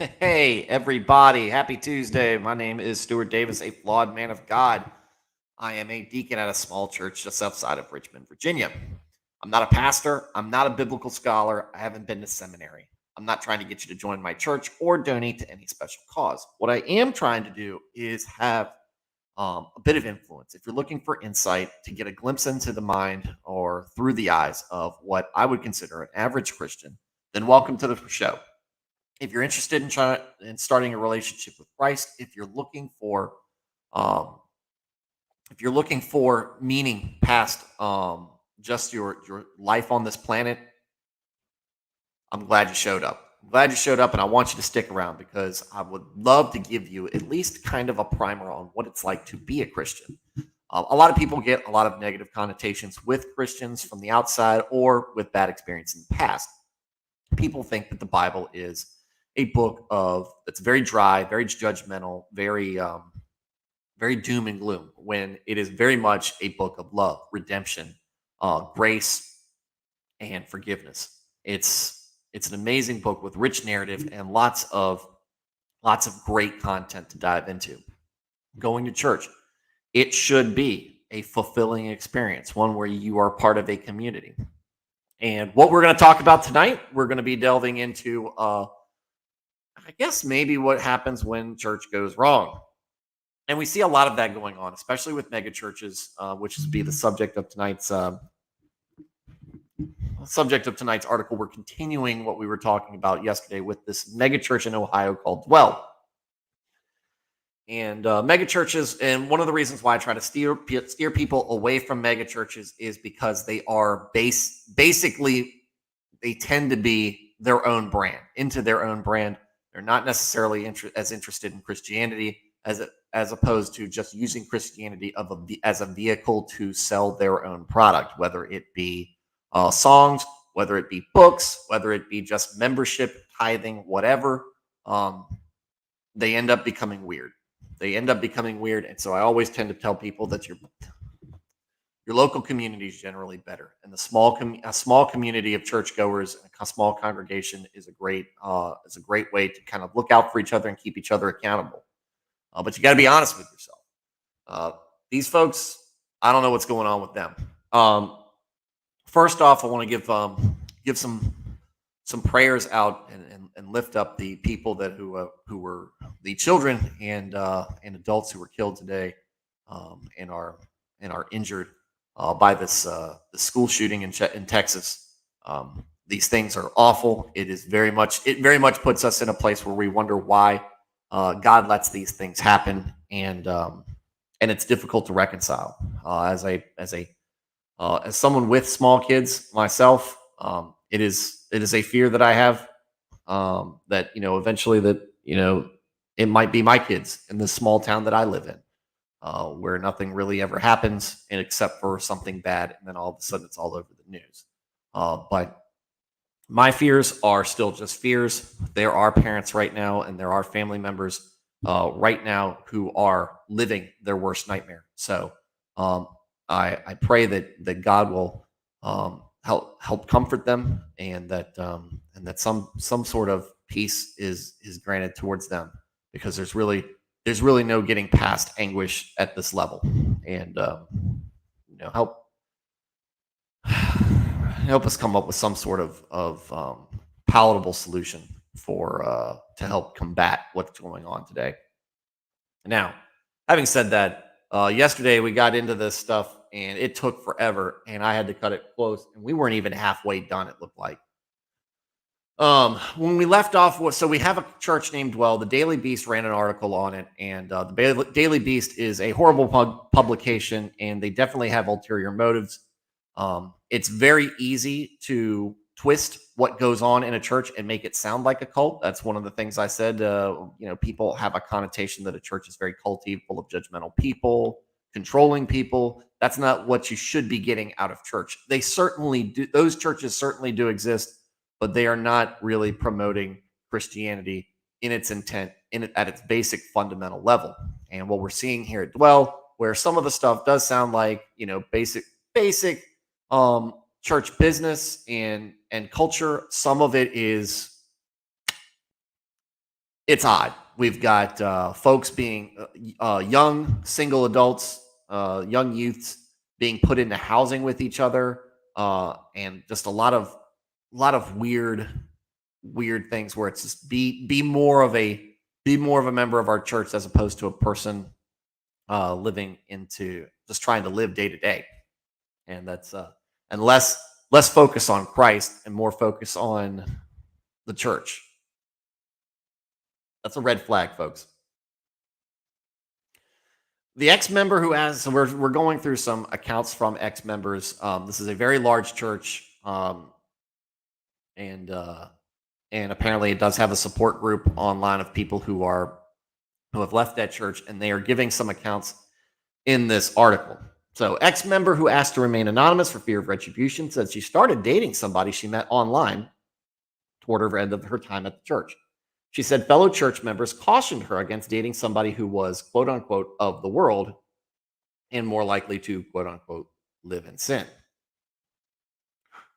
Hey, everybody. Happy Tuesday. My name is Stuart Davis, a flawed man of God. I am a deacon at a small church just outside of Richmond, Virginia. I'm not a pastor. I'm not a biblical scholar. I haven't been to seminary. I'm not trying to get you to join my church or donate to any special cause. What I am trying to do is have a bit of influence. If you're looking for insight to get a glimpse into the mind or through the eyes of what I would consider an average Christian, then welcome to the show. If you're interested in starting a relationship with Christ, um, if you're looking for meaning past just your life on this planet, I'm glad you showed up. I'm glad you showed up, and I want you to stick around because I would love to give you at least kind of a primer on what it's like to be a Christian. A lot of people get a lot of negative connotations with Christians from the outside or with bad experience in the past. People think that the Bible is a book of that's very dry, very judgmental, very doom and gloom. When it is very much a book of love, redemption, grace, and forgiveness. It's an amazing book with rich narrative and lots of great content to dive into. Going to church, it should be a fulfilling experience, one where you are part of a community. And what we're going to talk about tonight, we're going to be delving into I guess maybe what happens when church goes wrong. And we see a lot of that going on, especially with megachurches, which is be the subject of tonight's article. We're continuing what we were talking about yesterday with this megachurch in Ohio called Dwell. And megachurches, and one of the reasons why I try to steer people away from megachurches is because they are basically they tend to be their own brand, into their own brand. They're not necessarily as interested in Christianity as opposed to just using Christianity as a vehicle to sell their own product, whether it be songs, whether it be books, whether it be just membership, tithing, whatever. They end up becoming weird. And so I always tend to tell people that your local community is generally better, and a small community of churchgoers and a small congregation is a great way to kind of look out for each other and keep each other accountable. But you got to be honest with yourself. These folks, I don't know what's going on with them. First off, I want to give some prayers out and lift up the people who were the children and adults who were killed today, and are injured by this school shooting in Texas. These things are awful. It very much puts us in a place where we wonder why God lets these things happen, and it's difficult to reconcile. As someone with small kids myself, it is a fear that I have, that eventually it might be my kids in this small town that I live in, where nothing really ever happens and except for something bad, and then all of a sudden it's all over the news. But my fears are still just fears. There are parents right now, and there are family members right now who are living their worst nightmare. So I pray that God will help comfort them, and that some sort of peace is granted towards them, because there's really no getting past anguish at this level, and help us come up with some sort of palatable solution to help combat what's going on today. Now, having said that, yesterday we got into this stuff and it took forever, and I had to cut it close, and we weren't even halfway done, it looked like. When we left off, so we have a church named Dwell. The Daily Beast ran an article on it, and the Daily Beast is a horrible publication, and they definitely have ulterior motives. It's very easy to twist what goes on in a church and make it sound like a cult. That's one of the things I said. People have a connotation that a church is very culty, full of judgmental people, controlling people. That's not what you should be getting out of church. They certainly do. Those churches certainly do exist, but they are not really promoting Christianity in its intent, at its basic fundamental level. And what we're seeing here at Dwell, where some of the stuff does sound like basic church business and culture, some of it is it's odd. We've got folks being young single adults, young youths being put into housing with each other, and just a lot of weird things where it's just be more of a member of our church as opposed to a person living into just trying to live day to day, and that's and less focus on Christ and more focus on the church. That's a red flag, folks. The ex-member who has, so we're going through some accounts from ex-members. This is a very large church, and apparently it does have a support group online of people who have left that church, and they are giving some accounts in this article. So, ex-member who asked to remain anonymous for fear of retribution said she started dating somebody she met online toward her end of her time at the church. She said fellow church members cautioned her against dating somebody who was, quote unquote, of the world and more likely to, quote unquote, live in sin.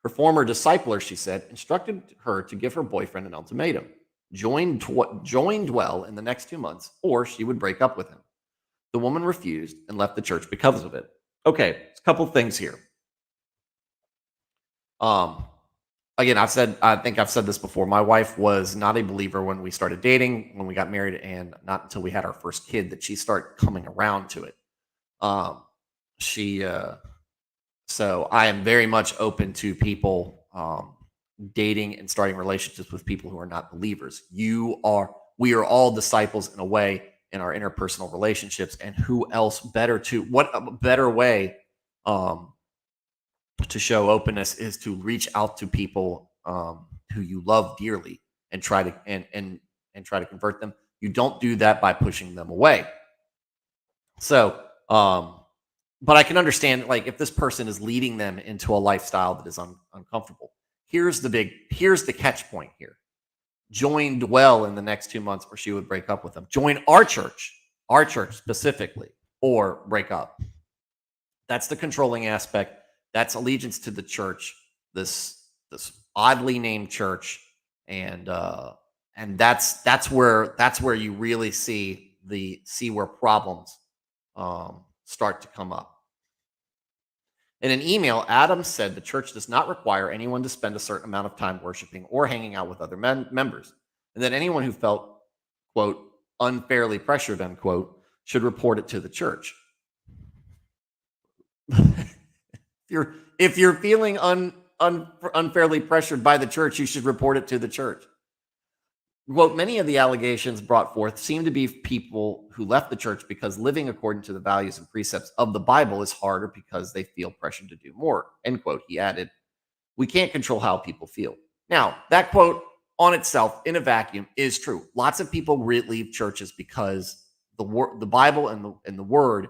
Her former discipler, she said, instructed her to give her boyfriend an ultimatum: join well in the next 2 months, or she would break up with him. The woman refused and left the church because of it. Okay, a couple things here. Again, I think I've said this before. My wife was not a believer when we started dating, when we got married, and not until we had our first kid that she started coming around to it. She So I am very much open to people dating and starting relationships with people who are not believers. We are all disciples in a way in our interpersonal relationships, and what a better way to show openness is to reach out to people who you love dearly and try to convert them. You don't do that by pushing them away. So, but I can understand, like, if this person is leading them into a lifestyle that is uncomfortable. Here's the catch point here. Joined well in the next 2 months, or she would break up with them. Join our church specifically, or break up. That's the controlling aspect. That's allegiance to the church, this oddly named church, and that's where you really see where problems start to come up. In an email, Adams said the church does not require anyone to spend a certain amount of time worshiping or hanging out with other members, and that anyone who felt, quote, unfairly pressured, unquote, should report it to the church. If you're feeling unfairly pressured by the church, you should report it to the church. Quote, many of the allegations brought forth seem to be people who left the church because living according to the values and precepts of the Bible is harder because they feel pressured to do more, end quote. He added, we can't control how people feel. Now, that quote on itself in a vacuum is true. Lots of people leave churches because the Bible and the Word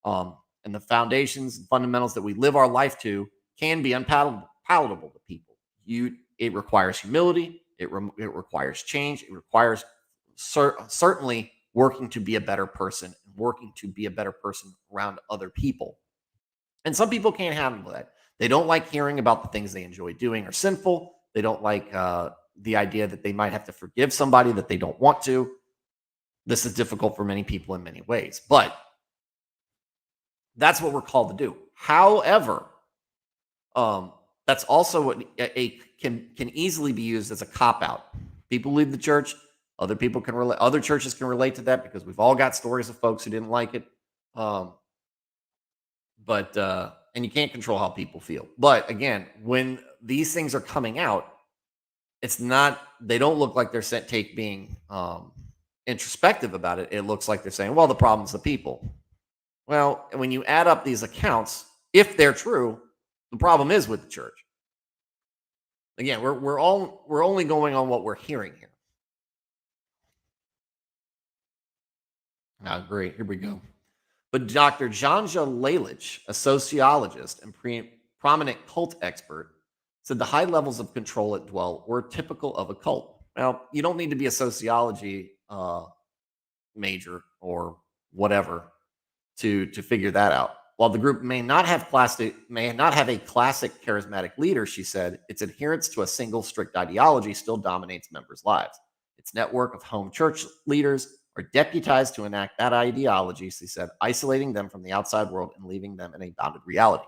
and the foundations and fundamentals that we live our life to can be unpalatable to people. It requires humility. It requires change. It requires certainly working to be a better person, working to be a better person around other people. And some people can't handle that. They don't like hearing about the things they enjoy doing are sinful. They don't like the idea that they might have to forgive somebody that they don't want to. This is difficult for many people in many ways, but that's what we're called to do. However, that's also what can easily be used as a cop-out. People leave the church. Other people can relate. Other churches can relate to that because we've all got stories of folks who didn't like it. And you can't control how people feel. But again, when these things are coming out, they don't look like they're being introspective about it. It looks like they're saying, well, the problem's the people. Well, when you add up these accounts, if they're true, the problem is with the church. Again, we're only going on what we're hearing here. Now, great. Here we go. But Dr. Janja Lalich, a sociologist and prominent cult expert, said the high levels of control at Dwell were typical of a cult. Now, you don't need to be a sociology major or whatever to figure that out. While the group may not have a classic charismatic leader, she said, its adherence to a single strict ideology still dominates members' lives. Its network of home church leaders are deputized to enact that ideology, she said, isolating them from the outside world and leaving them in a bounded reality.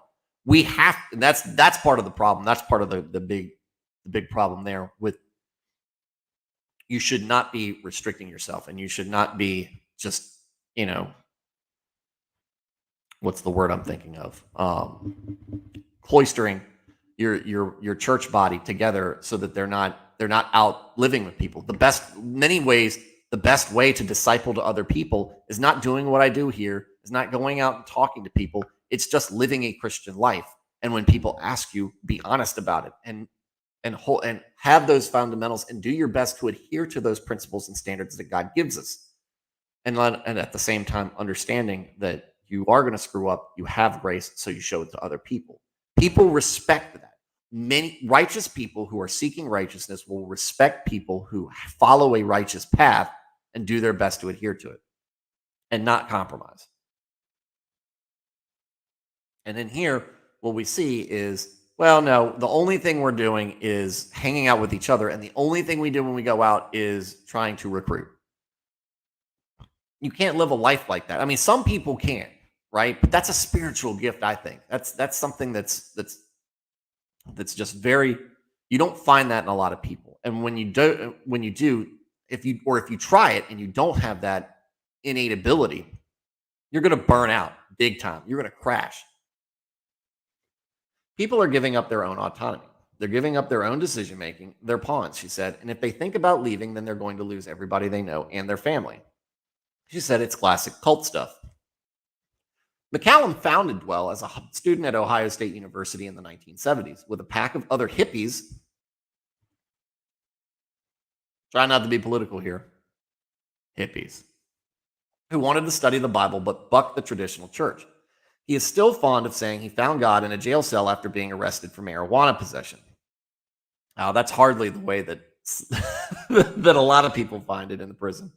We have, and that's part of the problem. That's part of the big problem there with, you should not be restricting yourself, and you should not be just, what's the word I'm thinking of? Cloistering your church body together so that they're not out living with people. The best way to disciple to other people is not doing what I do here, is not going out and talking to people. It's just living a Christian life. And when people ask you, be honest about it and have those fundamentals and do your best to adhere to those principles and standards that God gives us. And at the same time, understanding that you are going to screw up, you have grace, so you show it to other people. People respect that. Many righteous people who are seeking righteousness will respect people who follow a righteous path and do their best to adhere to it and not compromise. And then here, what we see is, well, no, the only thing we're doing is hanging out with each other, and the only thing we do when we go out is trying to recruit. You can't live a life like that. I mean, some people can, right? But that's a spiritual gift, I think. That's something that's just very, you don't find that in a lot of people. And when you do, if you try it and you don't have that innate ability, you're going to burn out big time. You're going to crash. People are giving up their own autonomy. They're giving up their own decision-making. They're pawns, she said. And if they think about leaving, then they're going to lose everybody they know and their family. She said it's classic cult stuff. McCallum founded Dwell as a student at Ohio State University in the 1970s with a pack of other hippies. Try not to be political here. Hippies. Who wanted to study the Bible but bucked the traditional church. He is still fond of saying he found God in a jail cell after being arrested for marijuana possession. Now, that's hardly the way that that a lot of people find it in the prison.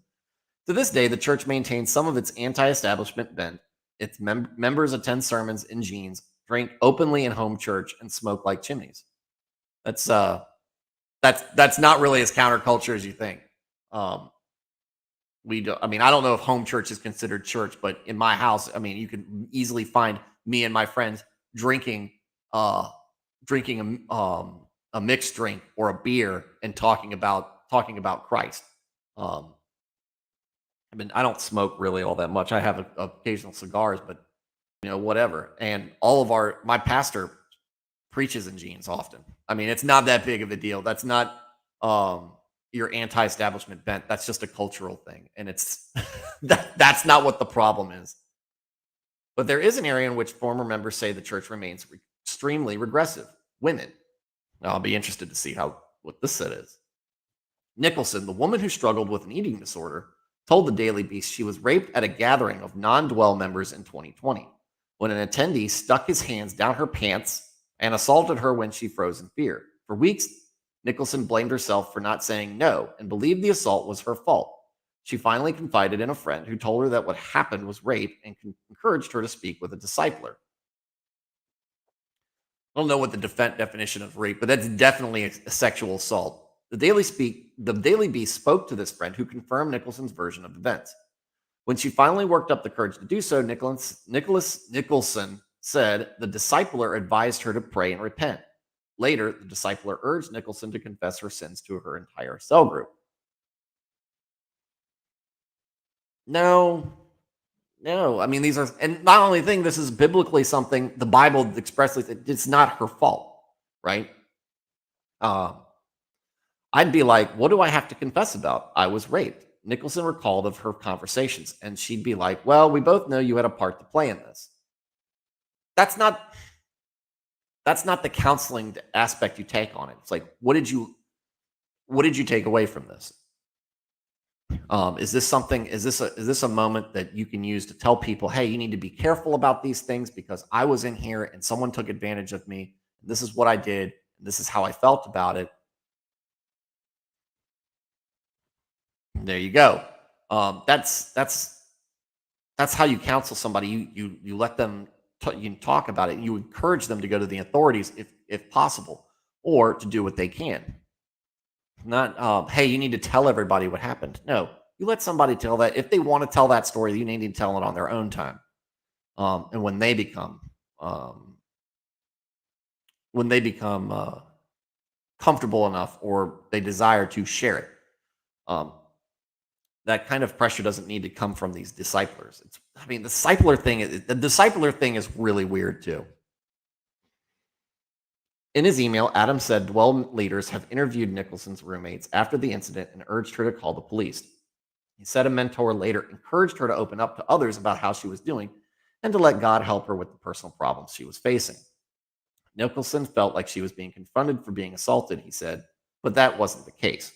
To this day, the church maintains some of its anti-establishment bent. Its members attend sermons in jeans, drink openly in home church, and smoke like chimneys. That's not really as counterculture as you think. I don't know if home church is considered church, but in my house, I mean, you can easily find me and my friends drinking a mixed drink or a beer and talking about Christ. I don't smoke really all that much. I have occasional cigars, but whatever. And my pastor preaches in jeans often. I mean, it's not that big of a deal. That's not your anti-establishment bent. That's just a cultural thing, and it's that's not what the problem is. But there is an area in which former members say the church remains extremely regressive. Women. Now, I'll be interested to see what this set is. Nicholson, the woman who struggled with an eating disorder, told the Daily Beast she was raped at a gathering of non-Dwell members in 2020 when an attendee stuck his hands down her pants and assaulted her when she froze in fear. For weeks, Nicholson blamed herself for not saying no and believed the assault was her fault. She finally confided in a friend who told her that what happened was rape and encouraged her to speak with a discipler. I don't know what the definition of rape, but that's definitely a sexual assault. The Daily Beast spoke to this friend who confirmed Nicholson's version of events. When she finally worked up the courage to do so, Nicholson said the discipler advised her to pray and repent. Later, the discipler urged Nicholson to confess her sins to her entire cell group. No. I mean, these are, and not only thing, this is biblically something the Bible expressly said it's not her fault, right? I'd be like, what do I have to confess about? I was raped. Nicholson recalled of her conversations, and she'd be like, well, we both know you had a part to play in this. That's not the counseling aspect you take on it. It's like, what did you take away from this? Is this a moment that you can use to tell people, hey, you need to be careful about these things because I was in here and someone took advantage of me. And this is what I did. And this is how I felt about it. There you go. That's how you counsel somebody. You let them you talk about it. You encourage them to go to the authorities if possible, or to do what they can. Not, hey, you need to tell everybody what happened. No, you let somebody tell that. If they want to tell that story, you need to tell it on their own time. And um, when they become comfortable enough or they desire to share it, um, that kind of pressure doesn't need to come from these disciplers. I mean, the discipler thing is really weird too. In his email, Adams said Dwell leaders have interviewed Nicholson's roommates after the incident and urged her to call the police. He said a mentor later encouraged her to open up to others about how she was doing and to let God help her with the personal problems she was facing. Nicholson felt like she was being confronted for being assaulted, he said, but that wasn't the case.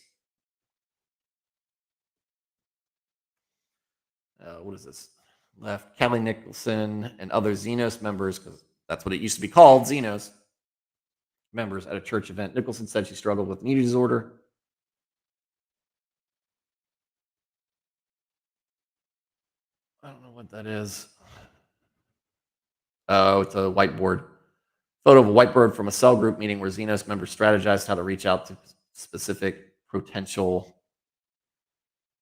What is this? Left Kelly Nicholson and other Xenos members, because that's what it used to be called, Xenos members at a church event. Nicholson said she struggled with an eating disorder. I don't know what that is. Oh, it's a whiteboard. Photo of a whiteboard from a cell group meeting where Xenos members strategized how to reach out to specific potential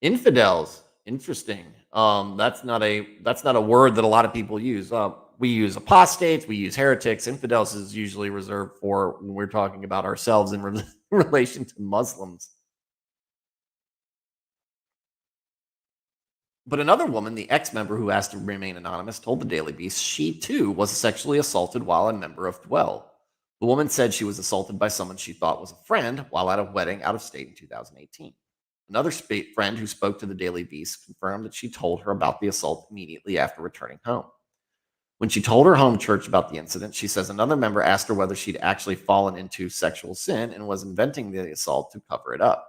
infidels. Interesting. That's not a word that a lot of people use. We use apostates, we use heretics. Infidels is usually reserved for when we're talking about ourselves in relation to Muslims. But another woman, the ex-member who asked to remain anonymous, told the Daily Beast she too was sexually assaulted while a member of Dwell. The woman said she was assaulted by someone she thought was a friend while at a wedding out of state in 2018. Another friend who spoke to the Daily Beast confirmed that she told her about the assault immediately after returning home. When she told her home church about the incident, she says another member asked her whether she'd actually fallen into sexual sin and was inventing the assault to cover it up.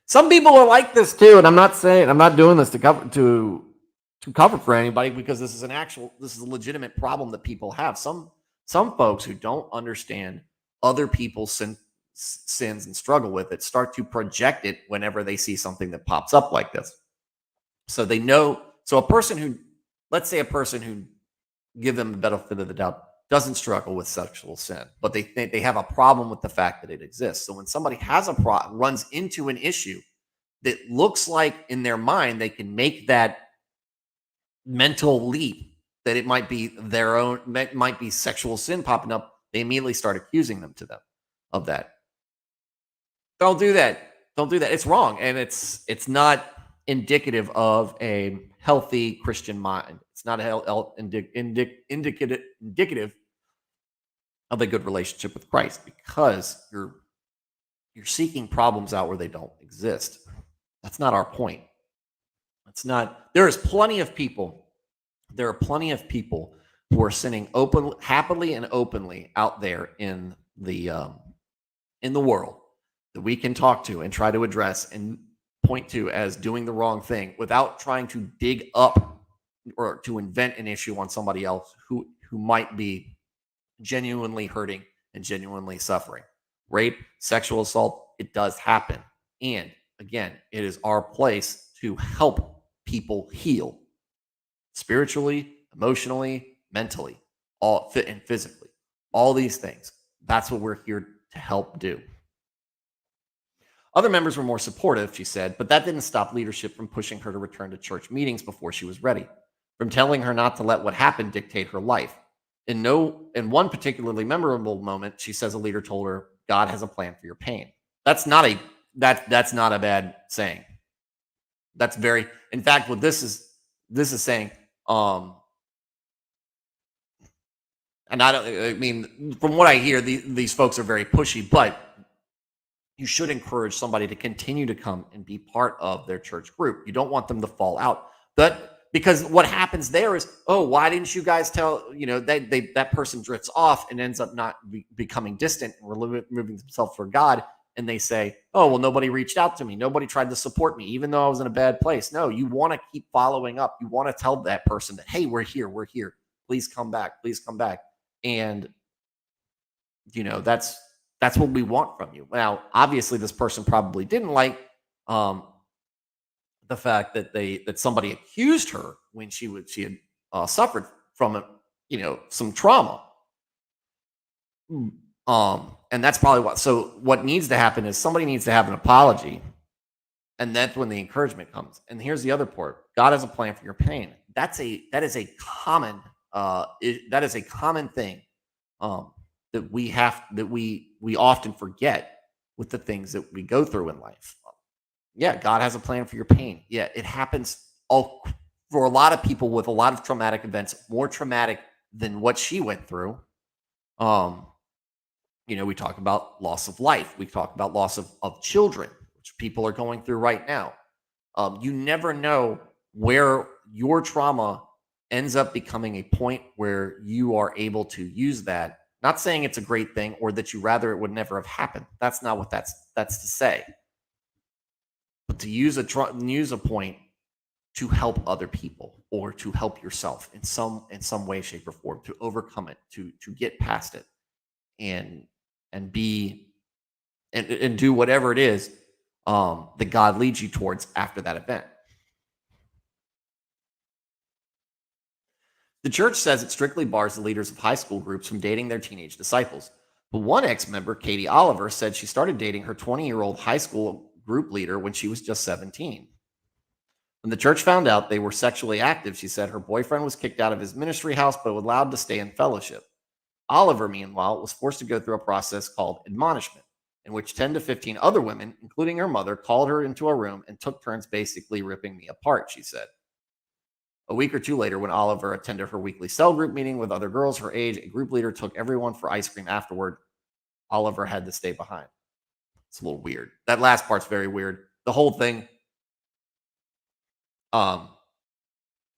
Some people are like this too, and I'm not doing this to cover for anybody, because this is a legitimate problem that people have. Some folks who don't understand other people's sins and struggle with it start to project it whenever they see something that pops up like this. So they know. So let's say a person who, give them the benefit of the doubt, doesn't struggle with sexual sin, but they think they have a problem with the fact that it exists. So when somebody runs into an issue that looks like in their mind they can make that mental leap that it might be might be sexual sin popping up, they immediately start accusing them of that. Don't do that. Don't do that. It's wrong, and it's not indicative of a healthy Christian mind. It's not indicative of a good relationship with Christ, because you're seeking problems out where they don't exist. That's not our point. It's not. There are plenty of people who are sinning happily and openly out there in the world that we can talk to and try to address and point to as doing the wrong thing without trying to dig up or to invent an issue on somebody else who might be genuinely hurting and genuinely suffering. Rape, sexual assault, it does happen. And again, it is our place to help people heal spiritually, emotionally, mentally, all fit and physically. All these things. That's what we're here to help do. Other members were more supportive, she said, but that didn't stop leadership from pushing her to return to church meetings before she was ready, from telling her not to let what happened dictate her life. In one particularly memorable moment, she says a leader told her, God has a plan for your pain. That's not a bad saying. That's very, in fact, what this is saying, and I mean, from what I hear, these folks are very pushy, but you should encourage somebody to continue to come and be part of their church group. You don't want them to fall out. Because what happens there is, oh, why didn't you guys tell, that person drifts off and ends up not becoming distant and removing themselves for God. And they say, oh, well, nobody reached out to me. Nobody tried to support me, even though I was in a bad place. No, you want to keep following up. You want to tell that person that, hey, we're here. Please come back. Please come back. And, that's what we want from you. Now, obviously, this person probably didn't like the fact that somebody accused her when she had suffered from some trauma. And that's probably what. So what needs to happen is somebody needs to have an apology, and that's when the encouragement comes. And here's the other part: God has a plan for your pain. That is a common that is a common thing um, that we often forget with the things that we go through in life. Yeah, God has a plan for your pain. Yeah, it happens all for a lot of people with a lot of traumatic events, more traumatic than what she went through. Um, we talk about loss of life. We talk about loss of children, which people are going through right now. You never know where your trauma ends up becoming a point where you are able to use that. Not saying it's a great thing or that you rather it would never have happened. That's not what that's to say. But to use a point to help other people or to help yourself in some way, shape, or form, to overcome it, to get past it, and be and do whatever it is that God leads you towards after that event. The church says it strictly bars the leaders of high school groups from dating their teenage disciples. But one ex-member, Katie Oliver, said she started dating her 20-year-old high school group leader when she was just 17. When the church found out they were sexually active, she said her boyfriend was kicked out of his ministry house but allowed to stay in fellowship. Oliver, meanwhile, was forced to go through a process called Admonishment, in which 10 to 15 other women, including her mother, called her into a room and took turns basically ripping me apart, she said. A week or two later, when Oliver attended her weekly cell group meeting with other girls her age, a group leader took everyone for ice cream afterward. Oliver had to stay behind. It's a little weird. That last part's very weird. The whole thing,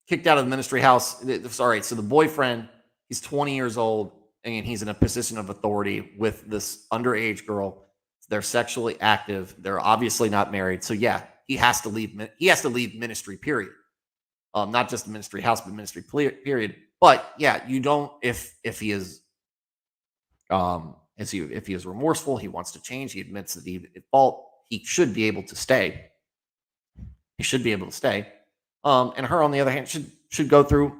kicked out of the ministry house. Sorry, so the boyfriend, he's 20 years old, and he's in a position of authority with this underage girl. They're sexually active. They're obviously not married. So yeah, he has to leave. He has to leave ministry, period. Not just the ministry house, but ministry period. But yeah, you don't if he is if he is remorseful, he wants to change, he admits that he's at fault, he should be able to stay. He should be able to stay. And her, on the other hand, should go through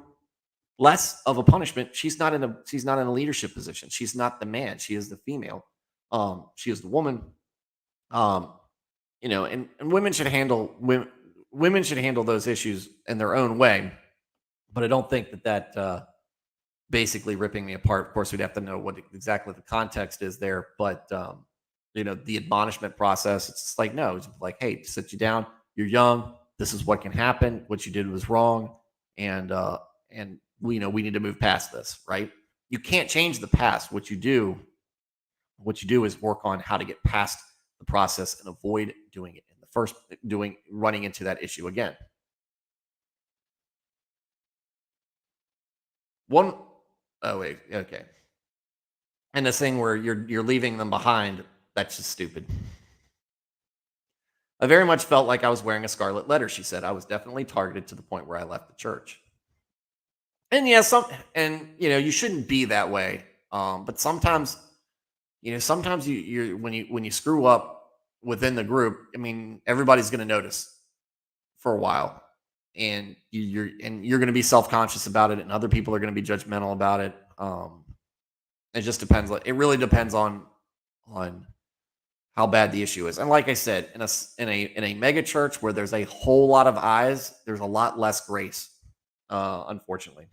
less of a punishment. She's not in a leadership position. She's not the man. She is the female. She is the woman. And women should handle women should handle those issues in their own way. But I don't think that basically ripping me apart. Of course, we'd have to know what exactly the context is there. But the admonishment process, it's just like, no, it's like, hey, sit you down. You're young. This is what can happen. What you did was wrong, and we need to move past this. Right? You can't change the past. What you do is work on how to get past the process and avoid doing it running into that issue again. Oh wait, okay. And this thing where you're leaving them behind, that's just stupid. I very much felt like I was wearing a scarlet letter, she said. I was definitely targeted to the point where I left the church. And yeah, you shouldn't be that way. But sometimes, you're when you screw up within the group, I mean, everybody's going to notice for a while, and you're going to be self-conscious about it, and other people are going to be judgmental about it. It just depends. It really depends on how bad the issue is. And like I said, in a mega church where there's a whole lot of eyes, there's a lot less grace, unfortunately.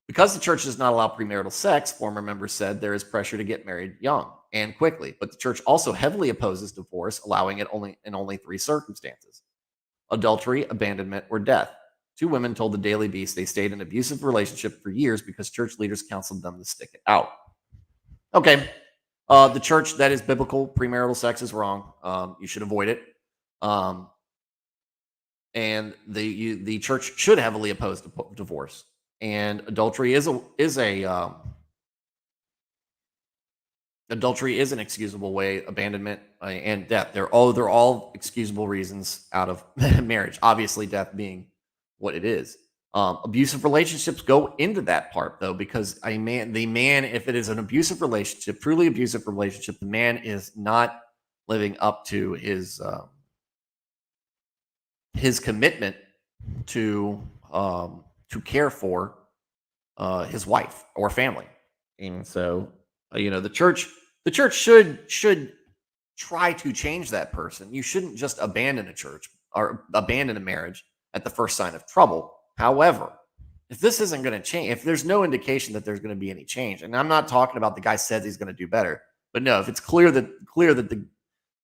Because the church does not allow premarital sex, former members said there is pressure to get married young and quickly. But the church also heavily opposes divorce, allowing it only 3 circumstances: adultery, abandonment, or death. 2 women told the Daily Beast they stayed in an abusive relationship for years because church leaders counseled them to stick it out. Okay. The church, that is biblical. Premarital sex is wrong. You should avoid it. And the church should heavily oppose divorce. And adultery is an excusable way. Abandonment and death, they're all excusable reasons out of marriage. Obviously, death being what it is. Abusive relationships go into that part, though, because the man, if it is an abusive relationship, truly abusive relationship, the man is not living up to his commitment to care for his wife or family. And so, the church The church should try to change that person. You shouldn't just abandon a church or abandon a marriage at the first sign of trouble. However, if this isn't going to change, if there's no indication that there's going to be any change, and I'm not talking about the guy says he's going to do better, but no, if it's clear that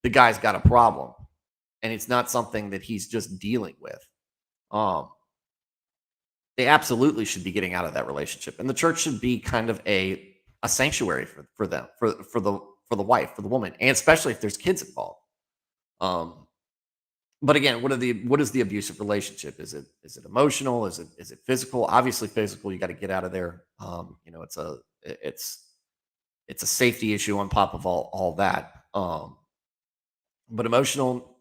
the guy's got a problem and it's not something that he's just dealing with, they absolutely should be getting out of that relationship, and the church should be kind of a sanctuary for them, for the wife, for the woman, and especially if there's kids involved. But again, what is the abusive relationship? Is it emotional? Is it physical? Obviously physical. You got to get out of there. It's a safety issue on top of all that. But emotional,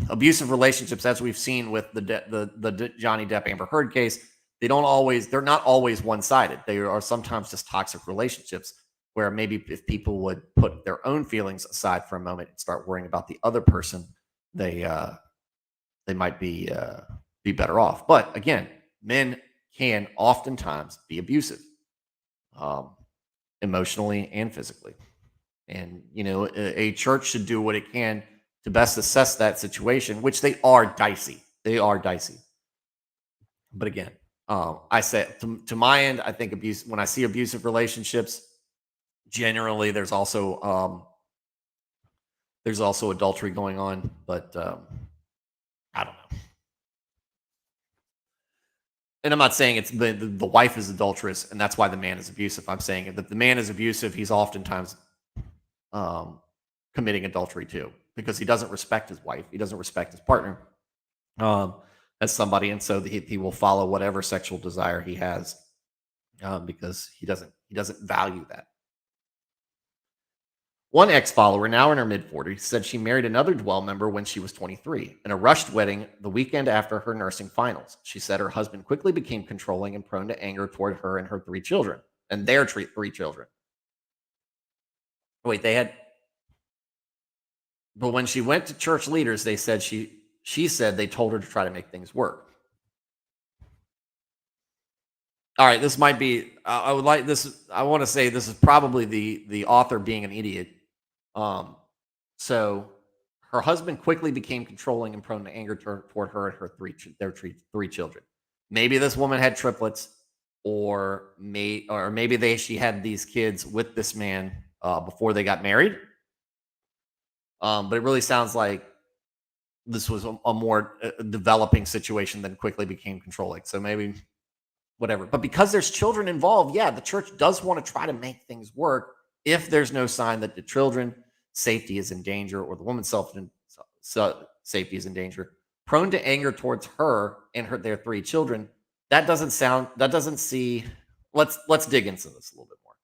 abusive relationships, as we've seen with the Johnny Depp Amber Heard case, they're not always one-sided. They are sometimes just toxic relationships where maybe if people would put their own feelings aside for a moment and start worrying about the other person, they might be better off. But again, men can oftentimes be abusive, emotionally and physically. And, a church should do what it can to best assess that situation, which they are dicey. They are dicey. But again, I say to my end, I think when I see abusive relationships, generally there's also adultery going on, but I don't know. And I'm not saying it's the wife is adulterous and that's why the man is abusive. I'm saying that the man is abusive, he's oftentimes committing adultery too, because he doesn't respect his wife, he doesn't respect his partner as somebody, and so he will follow whatever sexual desire he has because he doesn't value that. One ex-follower, now in her mid-40s, said she married another Dwell member when she was 23 in a rushed wedding the weekend after her nursing finals. She said her husband quickly became controlling and prone to anger toward her and her three children, and their three children. Wait, but when she went to church leaders, they said she said they told her to try to make things work. All right, this might be. I would like this. I want to say this is probably the author being an idiot. So her husband quickly became controlling and prone to anger toward her and her three children. Maybe this woman had triplets, or maybe she had these kids with this man before they got married. But it really sounds like this was a more developing situation than quickly became controlling. So maybe whatever. But because there's children involved, yeah, the church does want to try to make things work if there's no sign that the children's safety is in danger or the woman's safety is in danger. Prone to anger towards her and their three children. Let's dig into this a little bit more.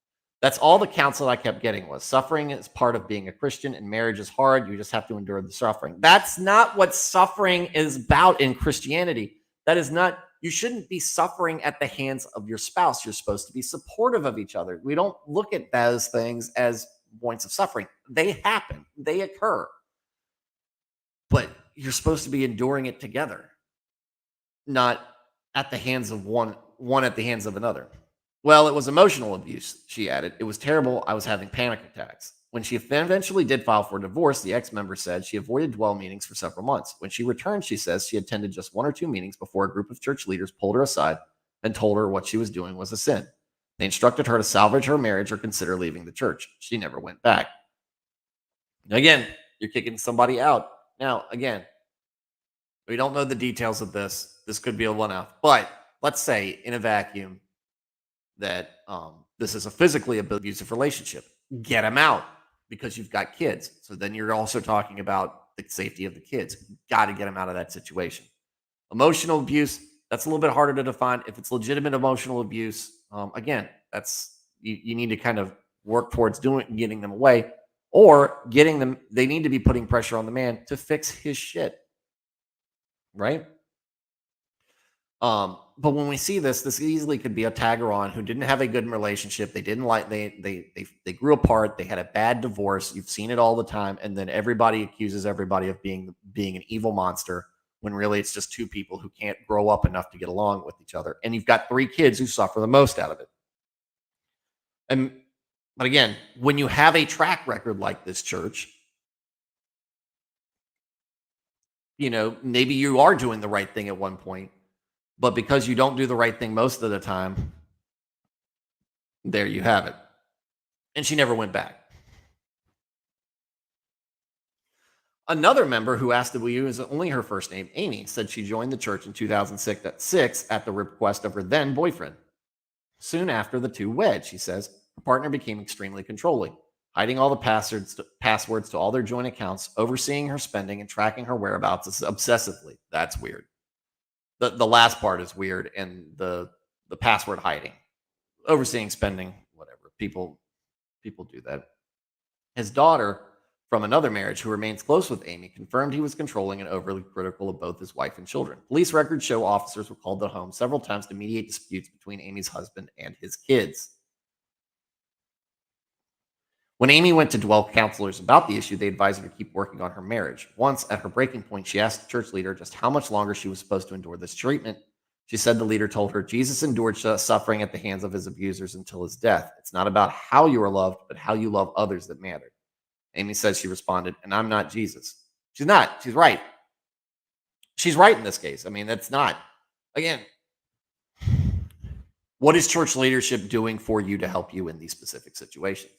That's all the counsel I kept getting was suffering is part of being a Christian and marriage is hard. You just have to endure the suffering. That's not what suffering is about in Christianity. That is not, you shouldn't be suffering at the hands of your spouse. You're supposed to be supportive of each other. We don't look at those things as points of suffering. They happen, they occur. But you're supposed to be enduring it together, not at the hands of one at the hands of another. Well, it was emotional abuse, she added. It was terrible. I was having panic attacks. When she eventually did file for divorce, the ex-member said she avoided Dwell meetings for several months. When she returned, she says she attended just 1 or 2 meetings before a group of church leaders pulled her aside and told her what she was doing was a sin. They instructed her to salvage her marriage or consider leaving the church. She never went back. Again, you're kicking somebody out. Now, again, we don't know the details of this. This could be a one-off. But let's say in a vacuum that this is a physically abusive relationship. Get them out because you've got kids. So then you're also talking about the safety of the kids. Got to get them out of that situation. Emotional abuse, that's a little bit harder to define. If it's legitimate emotional abuse, again, that's you need to kind of work towards getting them away, or getting them. They need to be putting pressure on the man to fix his shit, right? But when we see this easily could be a tagger-on who didn't have a good relationship. They didn't like they grew apart. They had a bad divorce. You've seen it all the time, and then everybody accuses everybody of being an evil monster when really it's just two people who can't grow up enough to get along with each other. And you've got 3 kids who suffer the most out of it. And But again, when you have a track record like this church, maybe you are doing the right thing at one point, but because you don't do the right thing most of the time, there you have it. And she never went back. Another member who asked that we use only her first name, Amy, said she joined the church in 2006 at the request of her then boyfriend. Soon after the two wed, she says, her partner became extremely controlling, hiding all the passwords to all their joint accounts, overseeing her spending, and tracking her whereabouts obsessively. That's weird. The last part is weird, and the password hiding, overseeing spending, whatever. People do that. His daughter from another marriage, who remains close with Amy, confirmed he was controlling and overly critical of both his wife and children. Police records show officers were called to the home several times to mediate disputes between Amy's husband and his kids. When Amy went to dwell counselors about the issue, they advised her to keep working on her marriage. Once, at her breaking point, she asked the church leader just how much longer she was supposed to endure this treatment. She said the leader told her, Jesus endured suffering at the hands of his abusers until his death. It's not about how you are loved, but how you love others that mattered. Amy says she responded, and I'm not Jesus. She's not. She's right. She's right in this case. I mean, that's not. Again, what is church leadership doing for you to help you in these specific situations?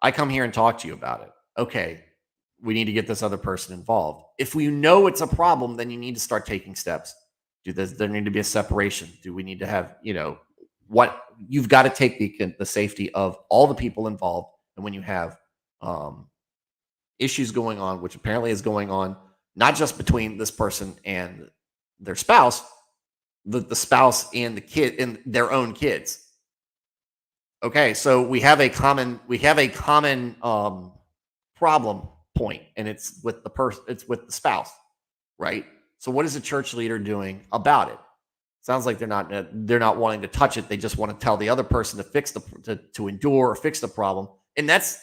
I come here and talk to you about it. Okay, we need to get this other person involved. If we know it's a problem, then you need to start taking steps. There need to be a separation? Do we need to have, what you've got to take the safety of all the people involved. And when you have issues going on, which apparently is going on, not just between this person and their spouse, the spouse and the kid and their own kids. Okay, so we have a common problem point, and it's with the spouse, right? So what is the church leader doing about it? Sounds like they're not wanting to touch it. They just want to tell the other person to endure or fix the problem, and that's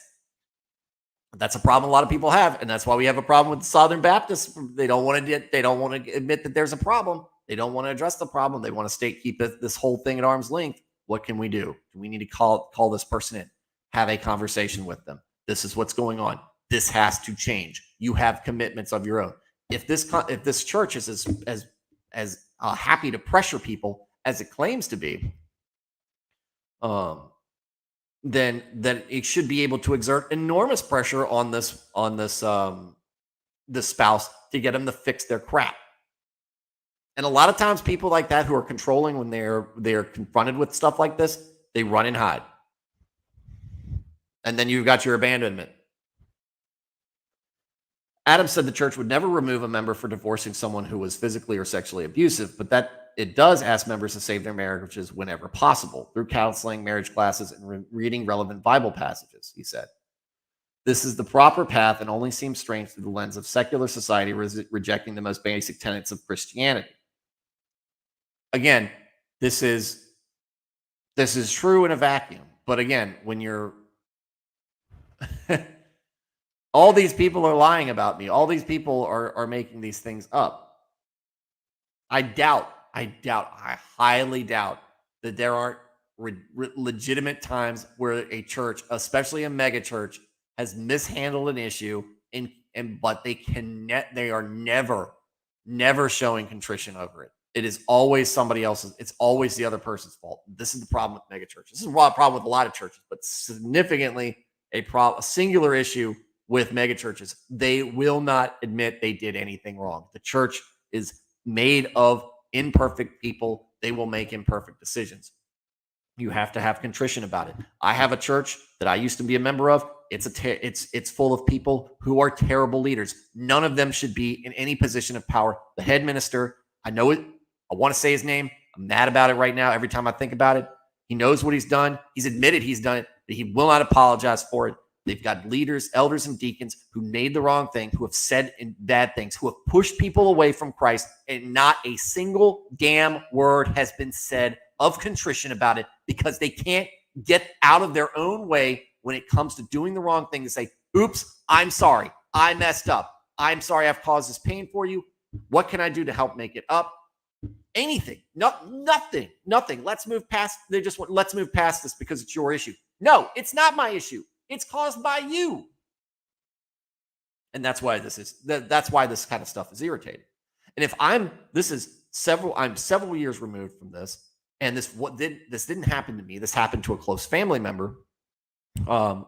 a problem a lot of people have, and that's why we have a problem with the Southern Baptists. They don't want to admit that there's a problem. They don't want to address the problem. They want to keep this whole thing at arm's length. What can we do? Do we need to call this person in, have a conversation with them? This is what's going on. This has to change. You have commitments of your own. If this church is as happy to pressure people as it claims to be, then it should be able to exert enormous pressure on this spouse to get them to fix their crap. And a lot of times people like that who are controlling, when they're confronted with stuff like this, they run and hide. And then you've got your abandonment. Adam said the church would never remove a member for divorcing someone who was physically or sexually abusive, but that it does ask members to save their marriages whenever possible through counseling, marriage classes, and reading relevant Bible passages, he said. This is the proper path and only seems strange through the lens of secular society rejecting the most basic tenets of Christianity. Again, this is true in a vacuum. But again, when you're all these people are lying about me. All these people are making these things up. I highly doubt that there aren't legitimate times where a church, especially a megachurch, has mishandled an issue but they are never showing contrition over it. It is always somebody else's. It's always the other person's fault. This is the problem with megachurches. This is a problem with a lot of churches, but significantly a singular issue with megachurches. They will not admit they did anything wrong. The church is made of imperfect people. They will make imperfect decisions. You have to have contrition about it. I have a church that I used to be a member of. It's full of people who are terrible leaders. None of them should be in any position of power. The head minister, I know it. I want to say his name. I'm mad about it right now. Every time I think about it, he knows what he's done. He's admitted he's done it, but he will not apologize for it. They've got leaders, elders, and deacons who made the wrong thing, who have said bad things, who have pushed people away from Christ, and not a single damn word has been said of contrition about it because they can't get out of their own way when it comes to doing the wrong thing to say, oops, I'm sorry. I messed up. I'm sorry I've caused this pain for you. What can I do to help make it up? Anything. Nothing. Let's move past. Let's move past this because it's your issue. No, it's not my issue. It's caused by you. And that's why that's why this kind of stuff is irritating. And if I'm several years removed from this, and this didn't happen to me. This happened to a close family member, or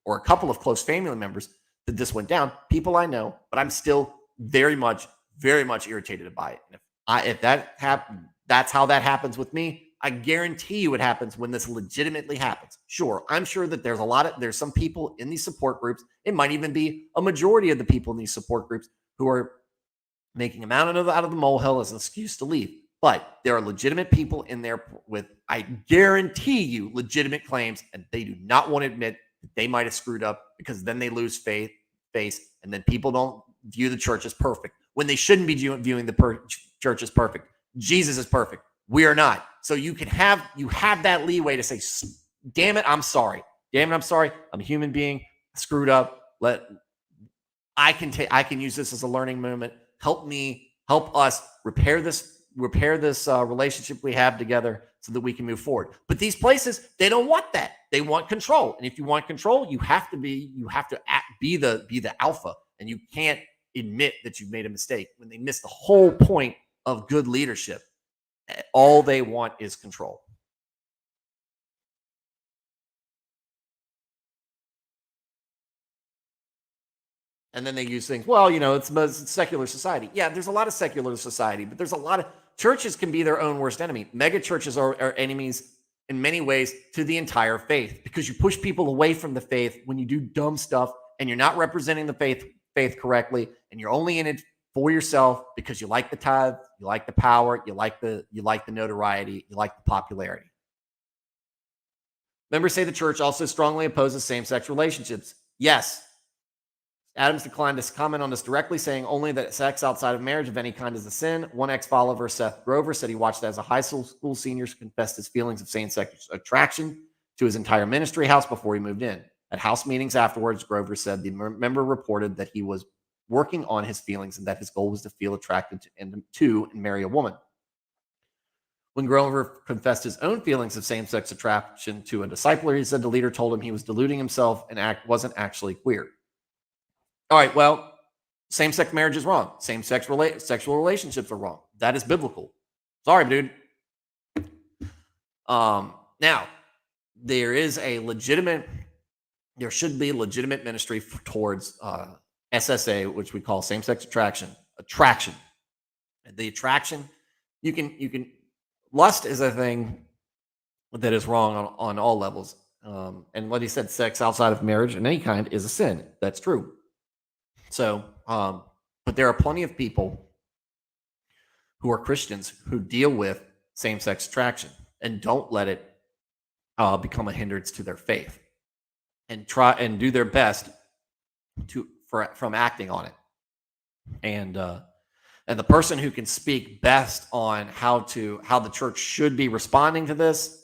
a couple of close family members that this went down. People I know, but I'm still very much irritated by it. And if that happened, that's how that happens with me. I guarantee you it happens when this legitimately happens. Sure, I'm sure that there's some people in these support groups. It might even be a majority of the people in these support groups who are making a mountain out of the molehill as an excuse to leave. But there are legitimate people in there with, I guarantee you, legitimate claims, and they do not want to admit that they might have screwed up, because then they lose face, and then people don't view the church as perfect when they shouldn't be viewing the church as perfect. Jesus is perfect. We are not. So you have that leeway to say, damn it, I'm sorry. Damn it, I'm sorry. I'm a human being. I screwed up. I can use this as a learning moment. Help us repair this relationship we have together so that we can move forward. But these places, they don't want that. They want control. And if you want control, you have to be the alpha, and you can't admit that you've made a mistake when they miss the whole point of good leadership. All they want is control. And then they use things, well, it's a secular society. Yeah, there's a lot of secular society, but there's a lot of churches can be their own worst enemy. Mega churches are enemies in many ways to the entire faith, because you push people away from the faith when you do dumb stuff and you're not representing the faith correctly, and you're only in it for yourself because you like the tithe, you like the power, you like the notoriety, you like the popularity. Members say the church also strongly opposes same-sex relationships. Yes. Adams declined to comment on this directly, saying only that sex outside of marriage of any kind is a sin. One ex-follower, Seth Grover, said he watched as a high school senior confessed his feelings of same-sex attraction to his entire ministry house before he moved in. At house meetings afterwards, Grover said the member reported that he was working on his feelings and that his goal was to feel attracted to and marry a woman. When Grover confessed his own feelings of same-sex attraction to a discipler, he said the leader told him he was deluding himself and wasn't actually queer. All right, well, same-sex marriage is wrong. Same-sex sexual relationships are wrong. That is biblical. Sorry, dude. Now, there should be legitimate ministry towards SSA, which we call same-sex attraction. The attraction, you can lust is a thing that is wrong on all levels. And what he said, sex outside of marriage in any kind is a sin. That's true. So, but there are plenty of people who are Christians who deal with same-sex attraction and don't let it become a hindrance to their faith, and try and do their best from acting on it. And the person who can speak best on how the church should be responding to this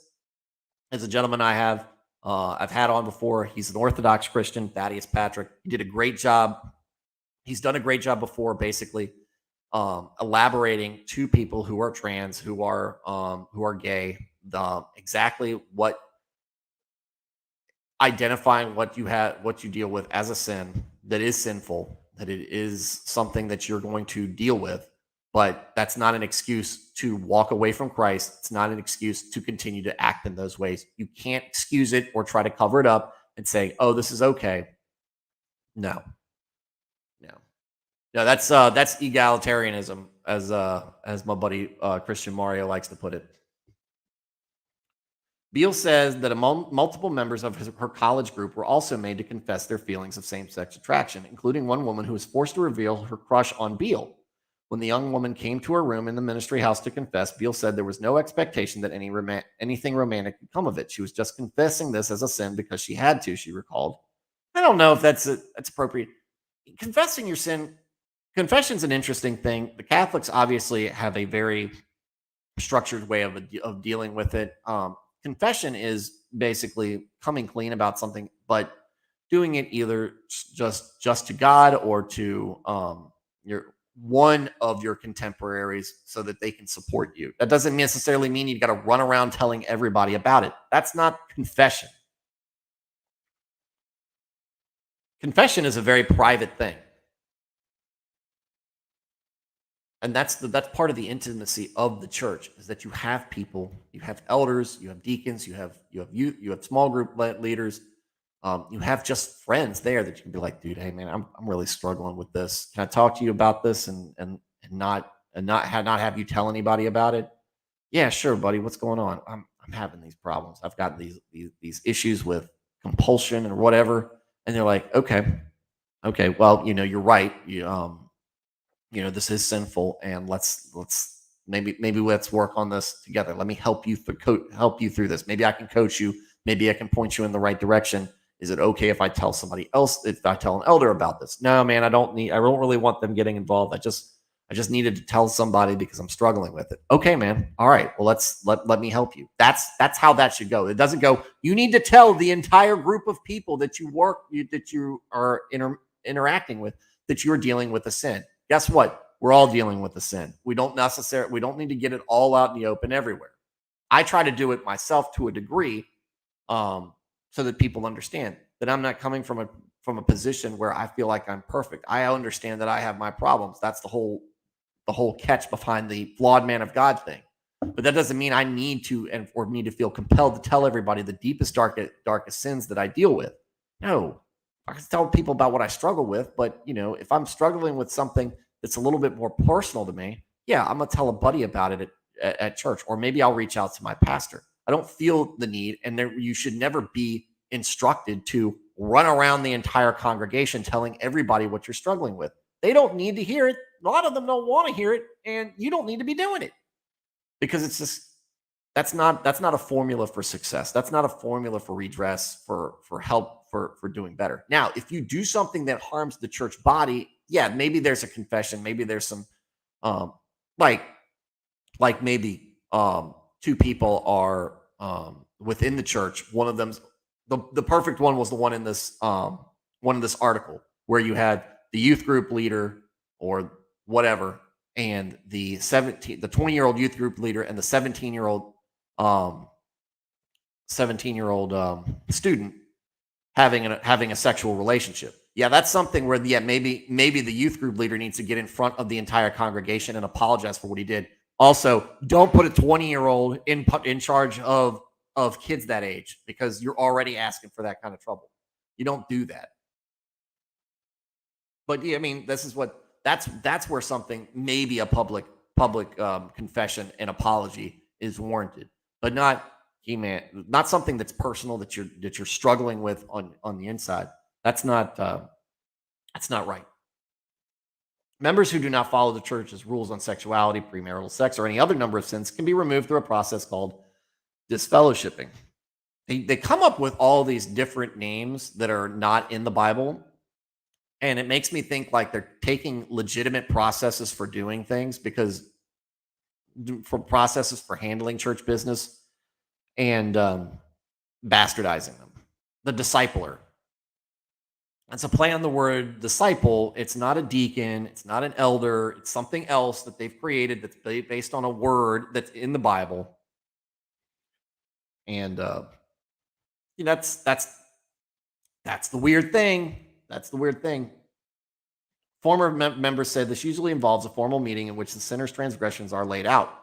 is a gentleman I've had on before. He's an Orthodox Christian, Thaddeus Patrick. He did a great job. He's done a great job before, basically elaborating to people who are trans, who are gay, exactly what identifying what you deal with as a sin that is sinful, that it is something that you're going to deal with, but that's not an excuse to walk away from Christ. It's not an excuse to continue to act in those ways. You can't excuse it or try to cover it up and say, "Oh, this is okay." No, that's egalitarianism, as my buddy Christian Mario likes to put it. Beale says that multiple members of her college group were also made to confess their feelings of same-sex attraction, including one woman who was forced to reveal her crush on Beale. When the young woman came to her room in the ministry house to confess, Beale said there was no expectation that anything romantic would come of it. She was just confessing this as a sin because she had to, she recalled. I don't know if that's appropriate. Confessing your sin, confession's an interesting thing. The Catholics obviously have a very structured way of dealing with it. Confession is basically coming clean about something, but doing it either just to God or to one of your contemporaries so that they can support you. That doesn't necessarily mean you've got to run around telling everybody about it. That's not confession. Confession is a very private thing. And that's part of the intimacy of the church, is that you have people, you have elders, you have deacons, you have youth, you have small group leaders, you have just friends there that you can be like, dude, hey man, I'm really struggling with this. Can I talk to you about this and not have you tell anybody about it? Yeah, sure, buddy. What's going on? I'm having these problems. I've got these issues with compulsion or whatever. And they're like, okay, well, you're right. This is sinful, and maybe let's work on this together. Let me help you help you through this. Maybe I can coach you. Maybe I can point you in the right direction. Is it okay if I tell somebody else, if I tell an elder about this? No, man, I don't really want them getting involved. I just needed to tell somebody because I'm struggling with it. Okay, man. All right. Well, let me help you. That's how that should go. It doesn't go, you need to tell the entire group of people that you are interacting with that you're dealing with a sin. Guess what? We're all dealing with a sin. We don't need to get it all out in the open everywhere. I try to do it myself to a degree, so that people understand that I'm not coming from a position where I feel like I'm perfect. I understand that I have my problems. That's the whole catch behind the flawed man of God thing. But that doesn't mean I need to or need to feel compelled to tell everybody the deepest, darkest sins that I deal with. No, I can tell people about what I struggle with, but if I'm struggling with something that's a little bit more personal to me, yeah, I'm gonna tell a buddy about it at church, or maybe I'll reach out to my pastor. I don't feel the need, and you should never be instructed to run around the entire congregation telling everybody what you're struggling with. They don't need to hear it. A lot of them don't want to hear it, and you don't need to be doing it, because it's just that's not a formula for success. That's not a formula for redress, for help, for doing better. Now, if you do something that harms the church body, yeah, maybe there's a confession, maybe there's some um like maybe two people are within the church. One of them's the perfect one was the one in this article where you had the youth group leader or whatever, and the 20-year-old youth group leader and the um 17-year-old student having a sexual relationship. Yeah, that's something where, yeah, maybe the youth group leader needs to get in front of the entire congregation and apologize for what he did. Also, don't put a 20-year-old in charge of kids that age, because you're already asking for that kind of trouble. You don't do that. But yeah, I mean, that's where something, maybe a public confession and apology is warranted, but not something that's personal that you're struggling with on the inside. That's not right. Members who do not follow the church's rules on sexuality, premarital sex, or any other number of sins can be removed through a process called disfellowshipping. They come up with all these different names that are not in the Bible, and it makes me think like they're taking legitimate processes for doing things, because for processes for handling church business, and bastardizing them. The discipler. It's a play on the word disciple. It's not a deacon. It's not an elder. It's something else that they've created that's based on a word that's in the Bible. And that's the weird thing. That's the weird thing. Former members said this usually involves a formal meeting in which the sinner's transgressions are laid out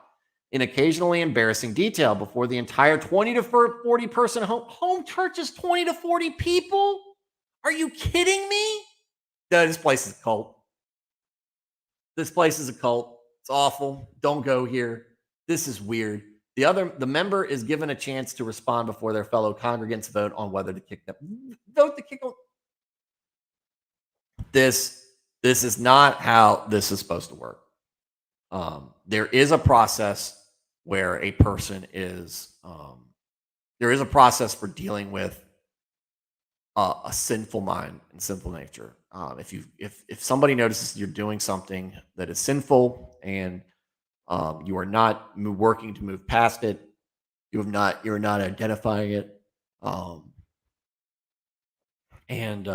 in occasionally embarrassing detail before the entire 20 to 40 person home church is 20 to 40 people. Are you kidding me? No, this place is a cult. This place is a cult. It's awful. Don't go here. This is weird. The member is given a chance to respond before their fellow congregants vote on whether to kick them. Vote to kick them. This is not how this is supposed to work. There is a process where a person is. There is a process for dealing with a sinful mind and sinful nature. If somebody notices you're doing something that is sinful, and you are not working to move past it, you're not identifying it, and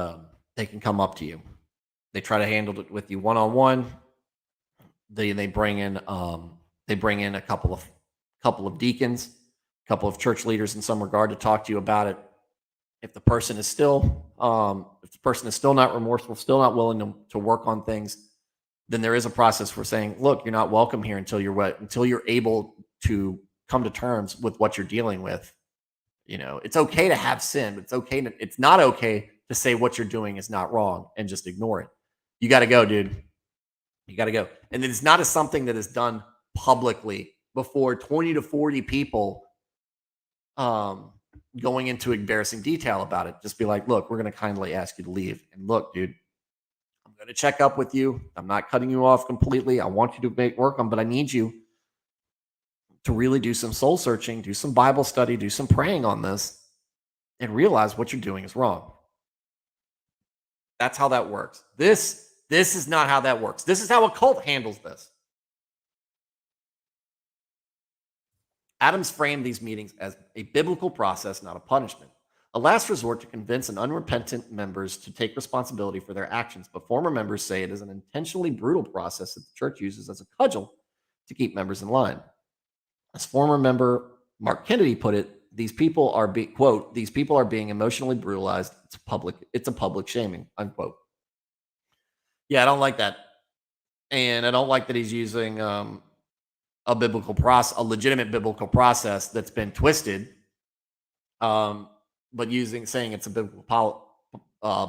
they can come up to you. They try to handle it with you one on one. They bring in a couple of deacons, a couple of church leaders in some regard to talk to you about it. If the person is still not remorseful, still not willing to work on things, then there is a process for saying, look, you're not welcome here until you're able to come to terms with what you're dealing with. It's okay to have sin, but it's not okay to say what you're doing is not wrong and just ignore it. You got to go, dude. You got to go. And it's not something that is done publicly before 20 to 40 people, going into embarrassing detail about it. Just be like, look, we're going to kindly ask you to leave. And look, dude, I'm going to check up with you. I'm not cutting you off completely. I want you to make work on, but I need you to really do some soul searching, do some Bible study, do some praying on this, and realize what you're doing is wrong. That's how that works. This is not how that works. This is how a cult handles this. Adams framed these meetings as a biblical process, not a punishment, a last resort to convince an unrepentant members to take responsibility for their actions. But former members say it is an intentionally brutal process that the church uses as a cudgel to keep members in line. As former member Mark Kennedy put it, these people are being emotionally brutalized. It's a public shaming, unquote. Yeah, I don't like that. And I don't like that he's using a legitimate biblical process that's been twisted, but saying it's a biblical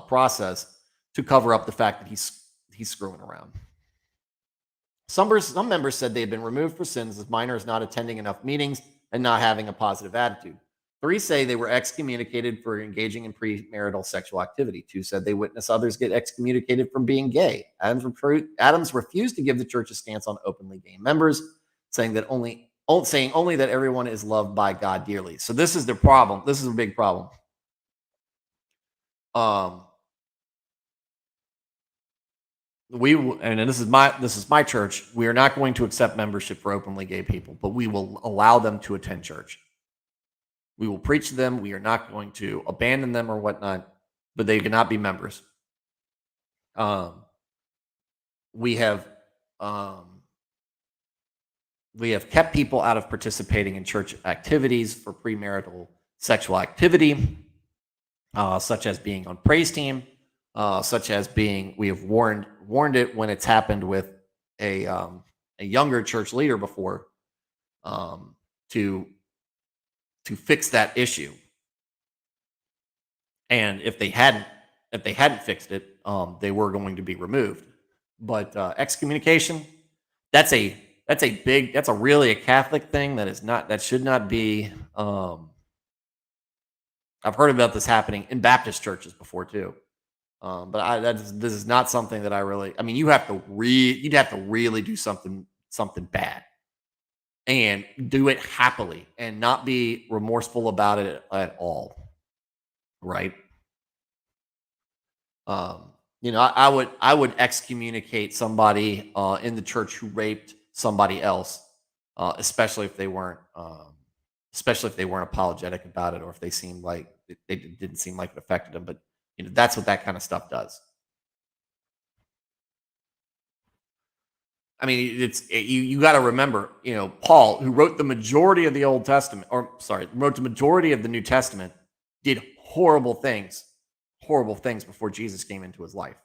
process to cover up the fact that he's screwing around. Some members said they had been removed for sins as minor as not attending enough meetings and not having a positive attitude. 3 say they were excommunicated for engaging in premarital sexual activity. 2 said they witnessed others get excommunicated from being gay. Adams refused to give the church a stance on openly gay members, saying only that everyone is loved by God dearly. So this is the problem. This is a big problem. This is my church. We are not going to accept membership for openly gay people, but we will allow them to attend church. We will preach to them. We are not going to abandon them or whatnot, but they cannot be members. We have kept people out of participating in church activities for premarital sexual activity, such as being on praise team, such as we have warned it when it's happened with a younger church leader before, to fix that issue. And if they hadn't fixed it, they were going to be removed. But excommunication, that's really a Catholic thing. That should not be. I've heard about this happening in Baptist churches before too. But this is not something that I really. I mean, you'd have to really do something bad, and do it happily, and not be remorseful about it at all, right? I would excommunicate somebody in the church who raped somebody else, especially if they weren't apologetic about it, or if they seemed like they didn't seem like it affected them. But that's what that kind of stuff does. I mean, you got to remember, Paul, who wrote the majority of the Old Testament, wrote the majority of the New Testament, did horrible things before Jesus came into his life.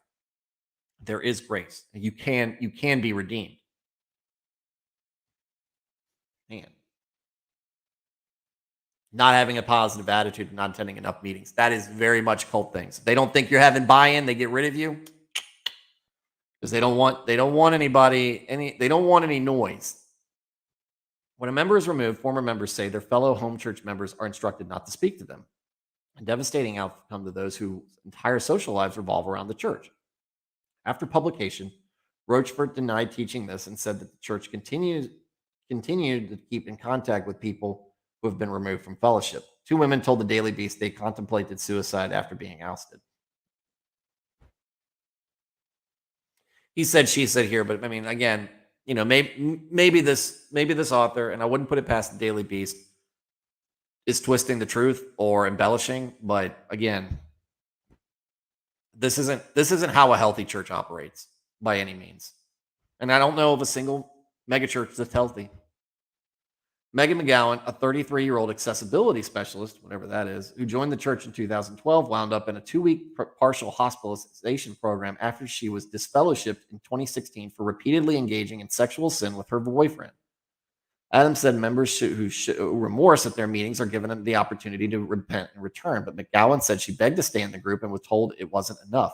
There is grace. You can be redeemed. Man. Not having a positive attitude, not attending enough meetings. That is very much cult things. If they don't think you're having buy-in, they get rid of you. Because they don't want any noise. When a member is removed, former members say their fellow home church members are instructed not to speak to them. A devastating outcome to those whose entire social lives revolve around the church. After publication, Rochefort denied teaching this and said that the church continued to keep in contact with people who have been removed from fellowship. 2 women told the Daily Beast they contemplated suicide after being ousted. He said, she said here, but I mean, again, maybe this author, and I wouldn't put it past the Daily Beast, is twisting the truth or embellishing. But again, this isn't how a healthy church operates by any means. And I don't know of a single megachurch that's healthy. Megan McGowan, a 33-year-old accessibility specialist, whatever that is, who joined the church in 2012, wound up in a 2-week partial hospitalization program after she was disfellowshipped in 2016 for repeatedly engaging in sexual sin with her boyfriend. Adams said members who show remorse at their meetings are given the opportunity to repent and return, but McGowan said she begged to stay in the group and was told it wasn't enough.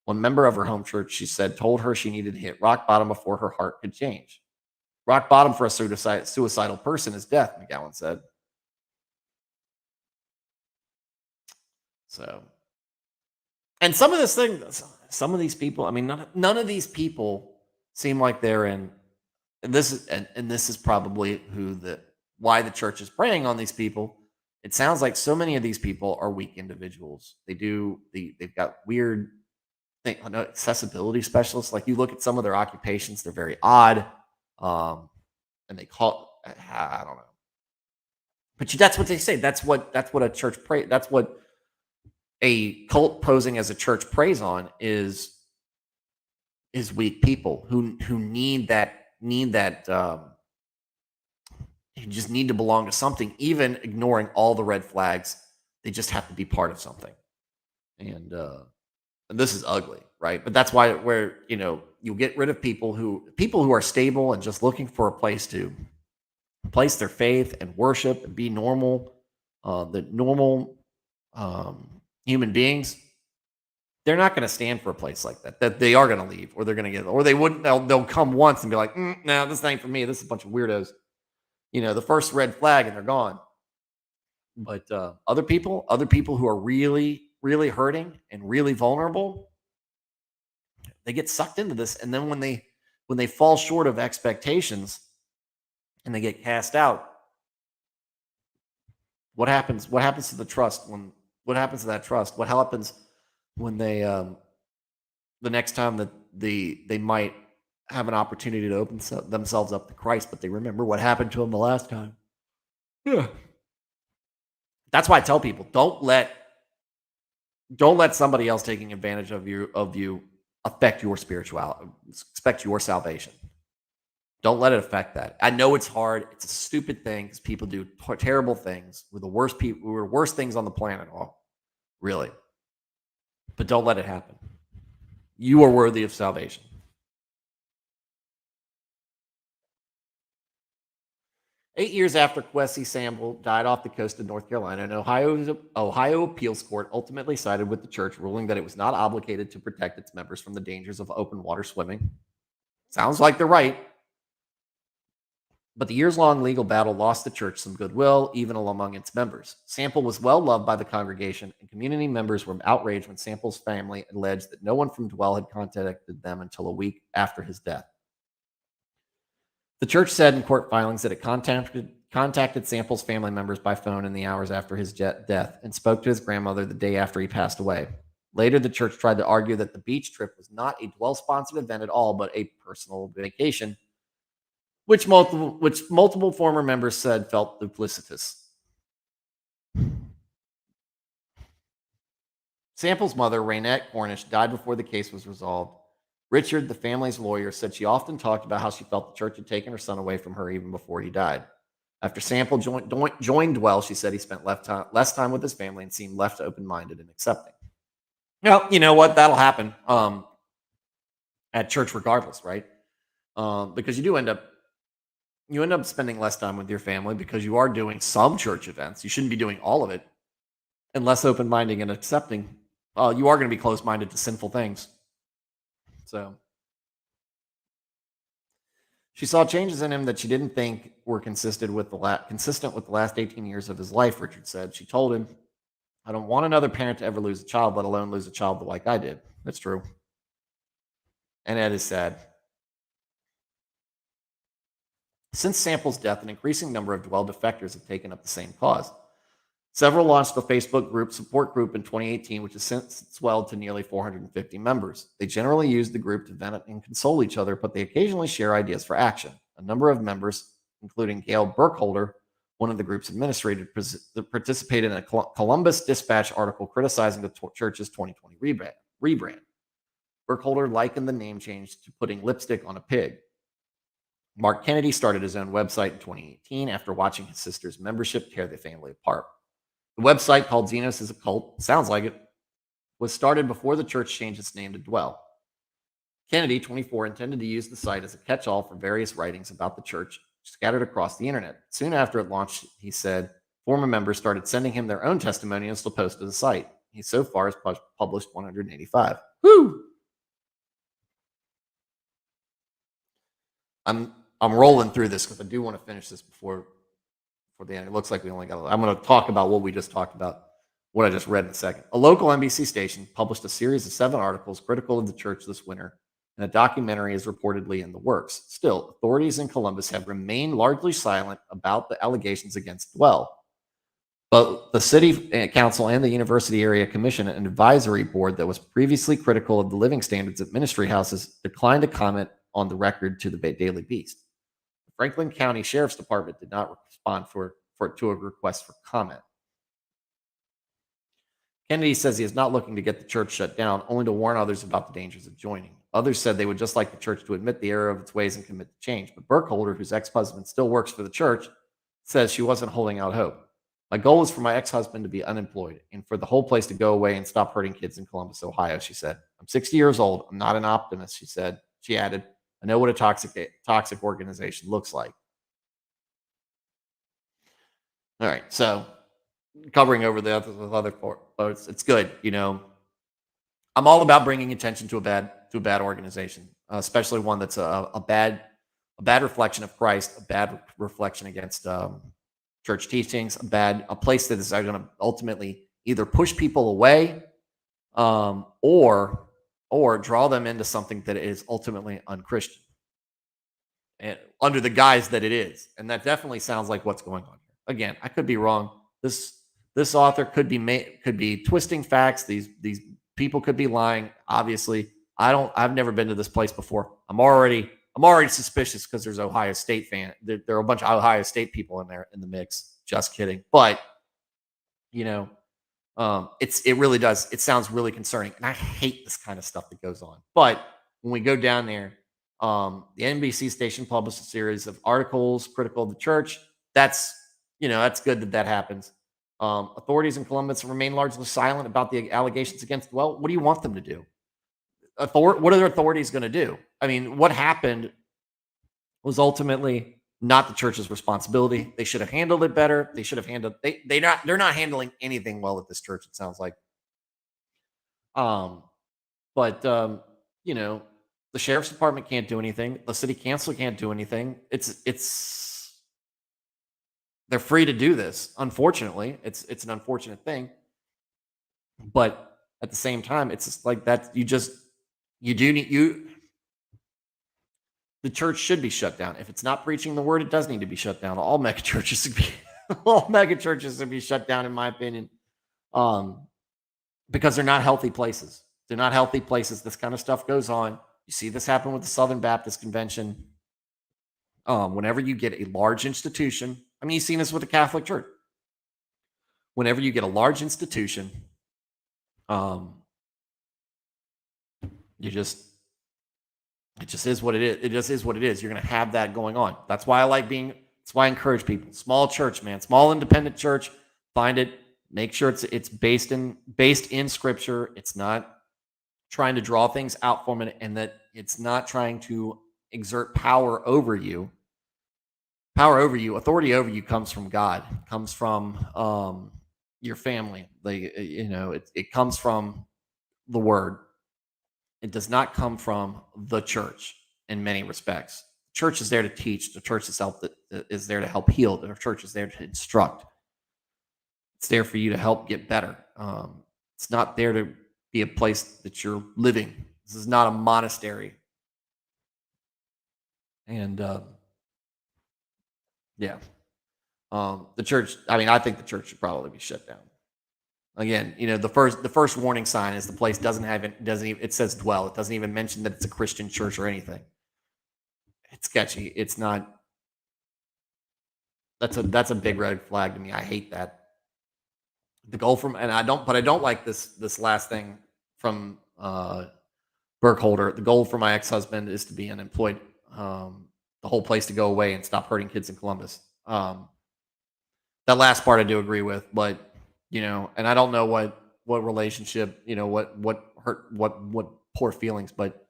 One member of her home church, she said, told her she needed to hit rock bottom before her heart could change. Rock bottom for a suicidal person is death, McGowan said. So, and some of these people, I mean, none of these people seem like they're in. And this is probably why the church is preying on these people. It sounds like so many of these people are weak individuals. They've got weird accessibility specialists. Like, you look at some of their occupations, they're very odd. And they call, I don't know. But that's what they say. That's what a church that's what a cult posing as a church preys on is weak people who need that you just need to belong to something, even ignoring all the red flags. They just have to be part of something. And this is ugly, right? But that's where you get rid of people who are stable and just looking for a place to place their faith and worship and be normal, the normal human beings. They're not going to stand for a place like that. That they are going to leave, or they're going to or they wouldn't. They'll come once and be like, "No, this ain't for me. This is a bunch of weirdos." The first red flag, and they're gone. But other people who are really, really hurting and really vulnerable, they get sucked into this, and then when they fall short of expectations and they get cast out, what happens? What happens to the trust? What happens to that trust? What happens when they the next time that they might have an opportunity to open themselves up to Christ, but they remember what happened to them the last time? Yeah. That's why I tell people, don't let somebody else taking advantage of you affect your spirituality, affect your salvation. Don't let it affect that. I know it's hard. It's a stupid thing because people do terrible things. We're the worst people. We're the worst things on the planet, really. But don't let it happen. You are worthy of salvation. Eight years after Kwesi Sample died off the coast of North Carolina, an Ohio appeals court ultimately sided with the church, ruling that it was not obligated to protect its members from the dangers of open water swimming. Sounds like they're right. But the years-long legal battle lost the church some goodwill, even among its members. Sample was well loved by the congregation, and community members were outraged when Sample's family alleged that no one from Dwell had contacted them until a week after his death. The church said in court filings that it contacted Sample's family members by phone in the hours after his death and spoke to his grandmother the day after he passed away. Later, the church tried to argue that the beach trip was not a Dwell-sponsored event at all, but a personal vacation, which multiple former members said felt duplicitous. Sample's mother, Raynette Cornish, died before the case was resolved. Richard, the family's lawyer, said she often talked about how she felt the church had taken her son away from her even before he died. After Sample joined Dwell, she said he spent less time with his family and seemed less open-minded and accepting. Well, you know what? That'll happen at church regardless, right? Because you end up spending less time with your family because you are doing some church events. You shouldn't be doing all of it. And less open-minded and accepting. You are going to be close-minded to sinful things. So she saw changes in him that she didn't think were consistent with the last 18 years of his life, Richard said. She told him, "I don't want another parent to ever lose a child, let alone lose a child like I did." That's true. And that is sad. Since Sample's death, an increasing number of Dwell defectors have taken up the same cause. Several launched a Facebook support group in 2018, which has since swelled to nearly 450 members. They generally use the group to vent and console each other, but they occasionally share ideas for action. A number of members, including Gail Burkholder, one of the group's administrators, participated in a Columbus Dispatch article criticizing the church's 2020 rebrand. Burkholder likened the name change to putting lipstick on a pig. Mark Kennedy started his own website in 2018 after watching his sister's membership tear the family apart. The website, called Xenos is a Cult, sounds like it, was started before the church changed its name to Dwell. Kennedy, 24, intended to use the site as a catch-all for various writings about the church scattered across the internet. Soon after it launched, he said, former members started sending him their own testimonials to post to the site. He so far has published 185. Woo! I'm rolling through this because I do want to finish this before the end. It looks like we only got. I'm going to talk about what we just talked about, what I just read in a second. A local NBC station published a series of 7 articles critical of the church this winter, and a documentary is reportedly in the works. Still, authorities in Columbus have remained largely silent about the allegations against Dwell. But the city council and the University Area Commission, an advisory board that was previously critical of the living standards at ministry houses, declined to comment on the record to the Daily Beast. The Franklin County Sheriff's Department did not respond to a request for comment. Kennedy says he is not looking to get the church shut down, only to warn others about the dangers of joining. Others said they would just like the church to admit the error of its ways and commit to change. But Burkholder, whose ex-husband still works for the church, says she wasn't holding out hope. My goal is for my ex-husband to be unemployed and for the whole place to go away and stop hurting kids in Columbus, Ohio, she said. I'm 60 years old. I'm not an optimist, she said. She added, I know what a toxic organization looks like. All right, so covering over the other parts, it's good. You know, I'm all about bringing attention to a bad organization, especially one that's a bad reflection of Christ, a bad reflection against church teachings, a place that is going to ultimately either push people away, or draw them into something that is ultimately unchristian, and under the guise that it is. And that definitely sounds like what's going on here. Again, I could be wrong. This author could be twisting facts. These people could be lying. Obviously, I've never been to this place before. I'm already suspicious because there's Ohio State there are a bunch of Ohio State people in there in the mix. Just kidding. But you know, it really does. It sounds really concerning, and I hate this kind of stuff that goes on. But when we go down there, the NBC station published a series of articles critical of the church. That's good that happens. Authorities in Columbus remain largely silent about the allegations against. Well, what do you want them to do? What are their authorities going to do? I mean, what happened was ultimately not the church's responsibility. They should have handled it better. They should have handled. They're not handling anything well at this church. It sounds like. But the sheriff's department can't do anything. The city council can't do anything. They're free to do this. Unfortunately, it's an unfortunate thing. But at the same time, it's just like that. The church should be shut down. If it's not preaching the word, it does need to be shut down. All megachurches should be shut down, in my opinion, because they're not healthy places. They're not healthy places. This kind of stuff goes on. You see this happen with the Southern Baptist Convention. Whenever you get a large institution, I mean, you've seen this with the Catholic Church. Whenever you get a large institution, it just is what it is. It just is what it is. You're going to have that going on. That's why that's why I encourage people. Small church, man. Small independent church. Find it. Make sure it's based in Scripture. It's not trying to draw things out from it, and that it's not trying to exert power over you. Power over you, authority over you comes from God. Comes from your family. It comes from the Word. It does not come from the church in many respects. The church is there to teach. The church is there to help heal. The church is there to instruct. It's there for you to help get better. It's not there to be a place that you're living. This is not a monastery. And the church. I mean, I think the church should probably be shut down. Again, the first warning sign is the place it says Dwell. It doesn't even mention that it's a Christian church or anything. It's sketchy. It's not. That's a big red flag to me. I hate that. The goal I don't like this last thing from Burkholder. The goal for my ex-husband is to be unemployed. The the whole place to go away and stop hurting kids in Columbus. That last part I do agree with, but and I don't know what relationship, what hurt, what poor feelings, but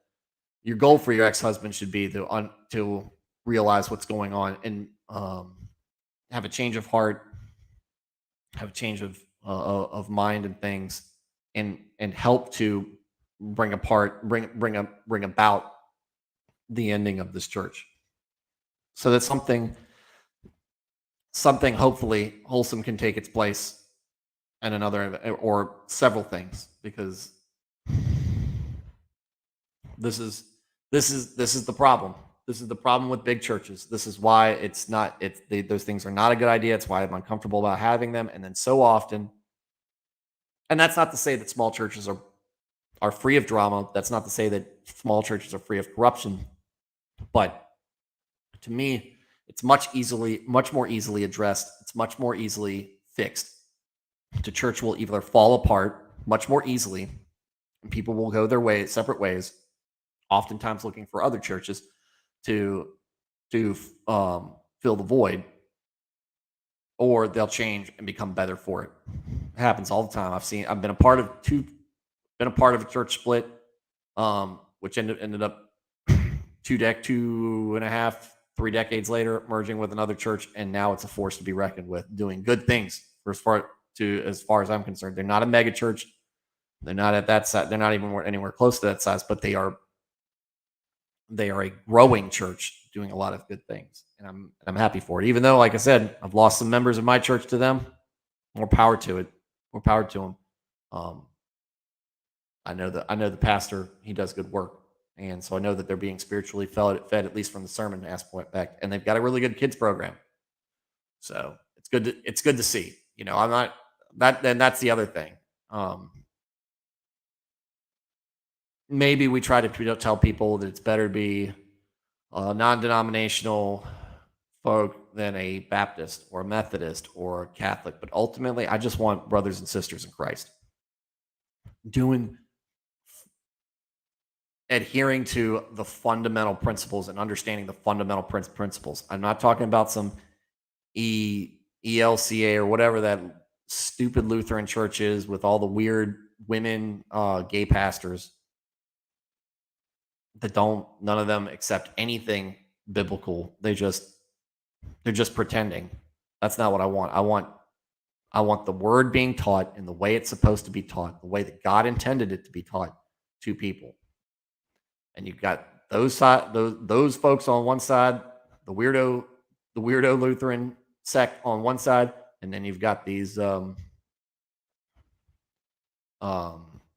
your goal for your ex-husband should be to realize what's going on and have a change of heart, have a change of mind and things, and help to bring about the ending of this church, so that something hopefully wholesome can take its place, and another or several things, because this is the problem. This is the problem with big churches. This is why those things are not a good idea. It's why I'm uncomfortable about having them. And then so often, and that's not to say that small churches are free of drama. That's not to say that small churches are free of corruption. But to me, it's much more easily addressed. It's much more easily fixed. The church will either fall apart much more easily, and people will go their separate ways, oftentimes looking for other churches to fill the void, or they'll change and become better for it. It happens all the time. I've been a part of a church split, which ended up 2.5, 3 decades later, merging with another church, and now it's a force to be reckoned with, doing good things as far as I'm concerned. They're not a mega church. They're not at that size. They're not even anywhere close to that size, but they are a growing church doing a lot of good things, and I'm happy for it. Even though, like I said, I've lost some members of my church to them. More power to it. More power to them. I know the pastor. He does good work, and so I know that they're being spiritually fed at least from the sermon aspect, and they've got a really good kids program. So it's good to see. I'm not that. Then that's the other thing. Maybe we try to tell people that it's better to be a non-denominational folk than a Baptist or a Methodist or a Catholic. But ultimately, I just want brothers and sisters in Christ adhering to the fundamental principles and understanding the fundamental principles. I'm not talking about some ELCA or whatever that stupid Lutheran church is with all the weird women, gay pastors that none of them accept anything biblical. They're just pretending. That's not what I want. I want the word being taught in the way it's supposed to be taught, the way that God intended it to be taught to people. And you've got those folks on one side, the weirdo Lutheran sect on one side, and then you've got these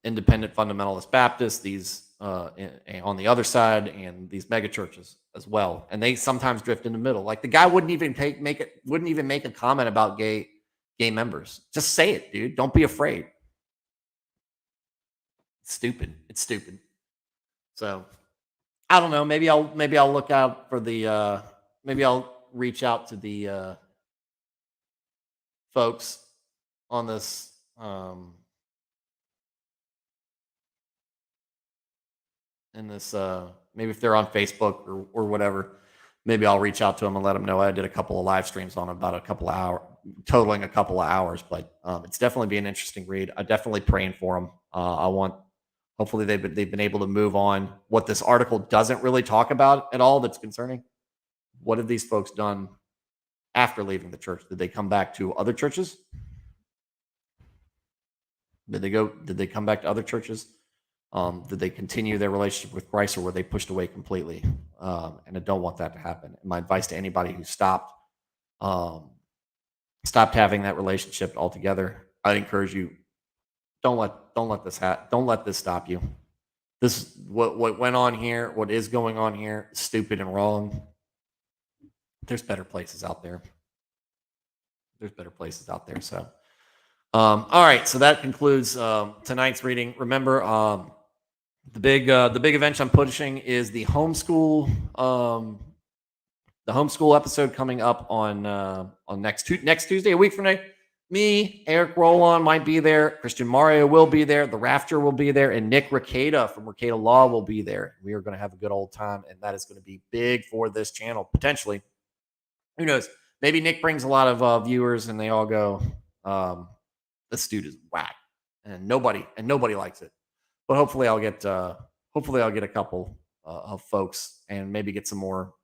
independent fundamentalist Baptists, these on the other side, and these mega churches as well. And they sometimes drift in the middle. Like the guy wouldn't even make a comment about gay members. Just say it, dude. Don't be afraid. It's stupid. So I don't know. Maybe I'll look out for the maybe I'll reach out to the folks on this maybe if they're on Facebook or whatever, maybe I'll reach out to them and let them know I did a couple of live streams on about a couple of hours, totaling a couple of hours. But it's definitely be an interesting read. I'm definitely praying for them. Hopefully they've been able to move on. What this article doesn't really talk about at all that's concerning, what have these folks done after leaving the church? Did they come back to other churches? Did they come back to other churches? Did they continue their relationship with Christ, or were they pushed away completely? And I don't want that to happen. And my advice to anybody who stopped having that relationship altogether, I'd encourage you, don't let this stop you. This what went on here, what is going on here, stupid and wrong. There's better places out there. So, all right. So that concludes tonight's reading. Remember, the big event I'm pushing is the homeschool episode coming up on next Tuesday, a week from Me, Eric Rollon might be there. Christian Mario will be there. The Rafter will be there. And Nick Rekieta from Rekieta Law will be there. We are going to have a good old time. And that is going to be big for this channel, potentially. Who knows? Maybe Nick brings a lot of viewers and they all go, this dude is whack. And nobody likes it. But hopefully I'll get a couple of folks and maybe get some more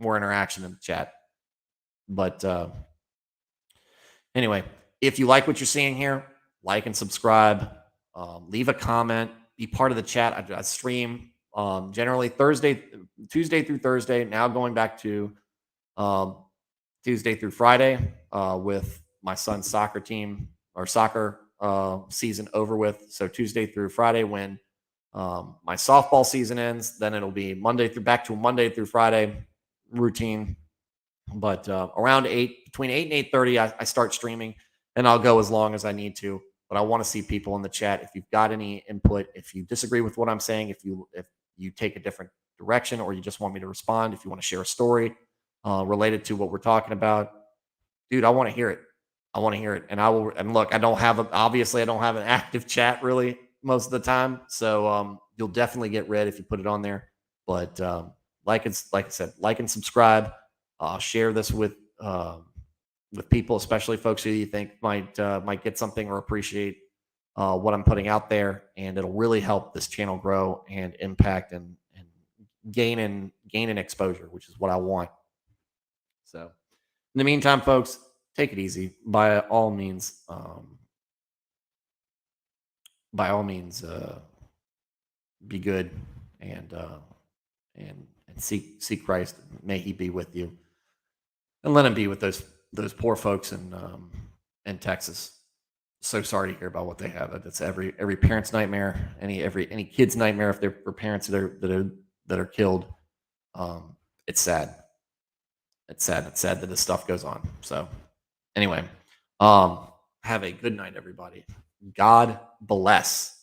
interaction in the chat. But anyway, if you like what you're seeing here, like and subscribe, leave a comment, be part of the chat. I stream generally Tuesday through Thursday, now going back to Tuesday through Friday with my son's soccer team or soccer season over with. So Tuesday through Friday when my softball season ends, then it'll be back to Monday through Friday routine. But around between 8 and 8:30, I start streaming, and I'll go as long as I need to. But I want to see people in the chat. If you've got any input, if you disagree with what I'm saying, if you take a different direction, or you just want me to respond, if you want to share a story related to what we're talking about, dude, I want to hear it. I want to hear it, and I will. And look, I don't have an active chat really most of the time, so you'll definitely get read if you put it on there. But like I said, like and subscribe. Share this with people, especially folks who you think might get something or appreciate what I'm putting out there, and it'll really help this channel grow and impact and gain in exposure, which is what I want. So, in the meantime, folks, take it easy. By all means, be good and seek Christ. May He be with you. And let him be with those poor folks in Texas. So sorry to hear about what they have. That's every parent's nightmare. Any kid's nightmare if they're for parents that are killed. It's sad. It's sad. It's sad that this stuff goes on. So anyway, have a good night, everybody. God bless.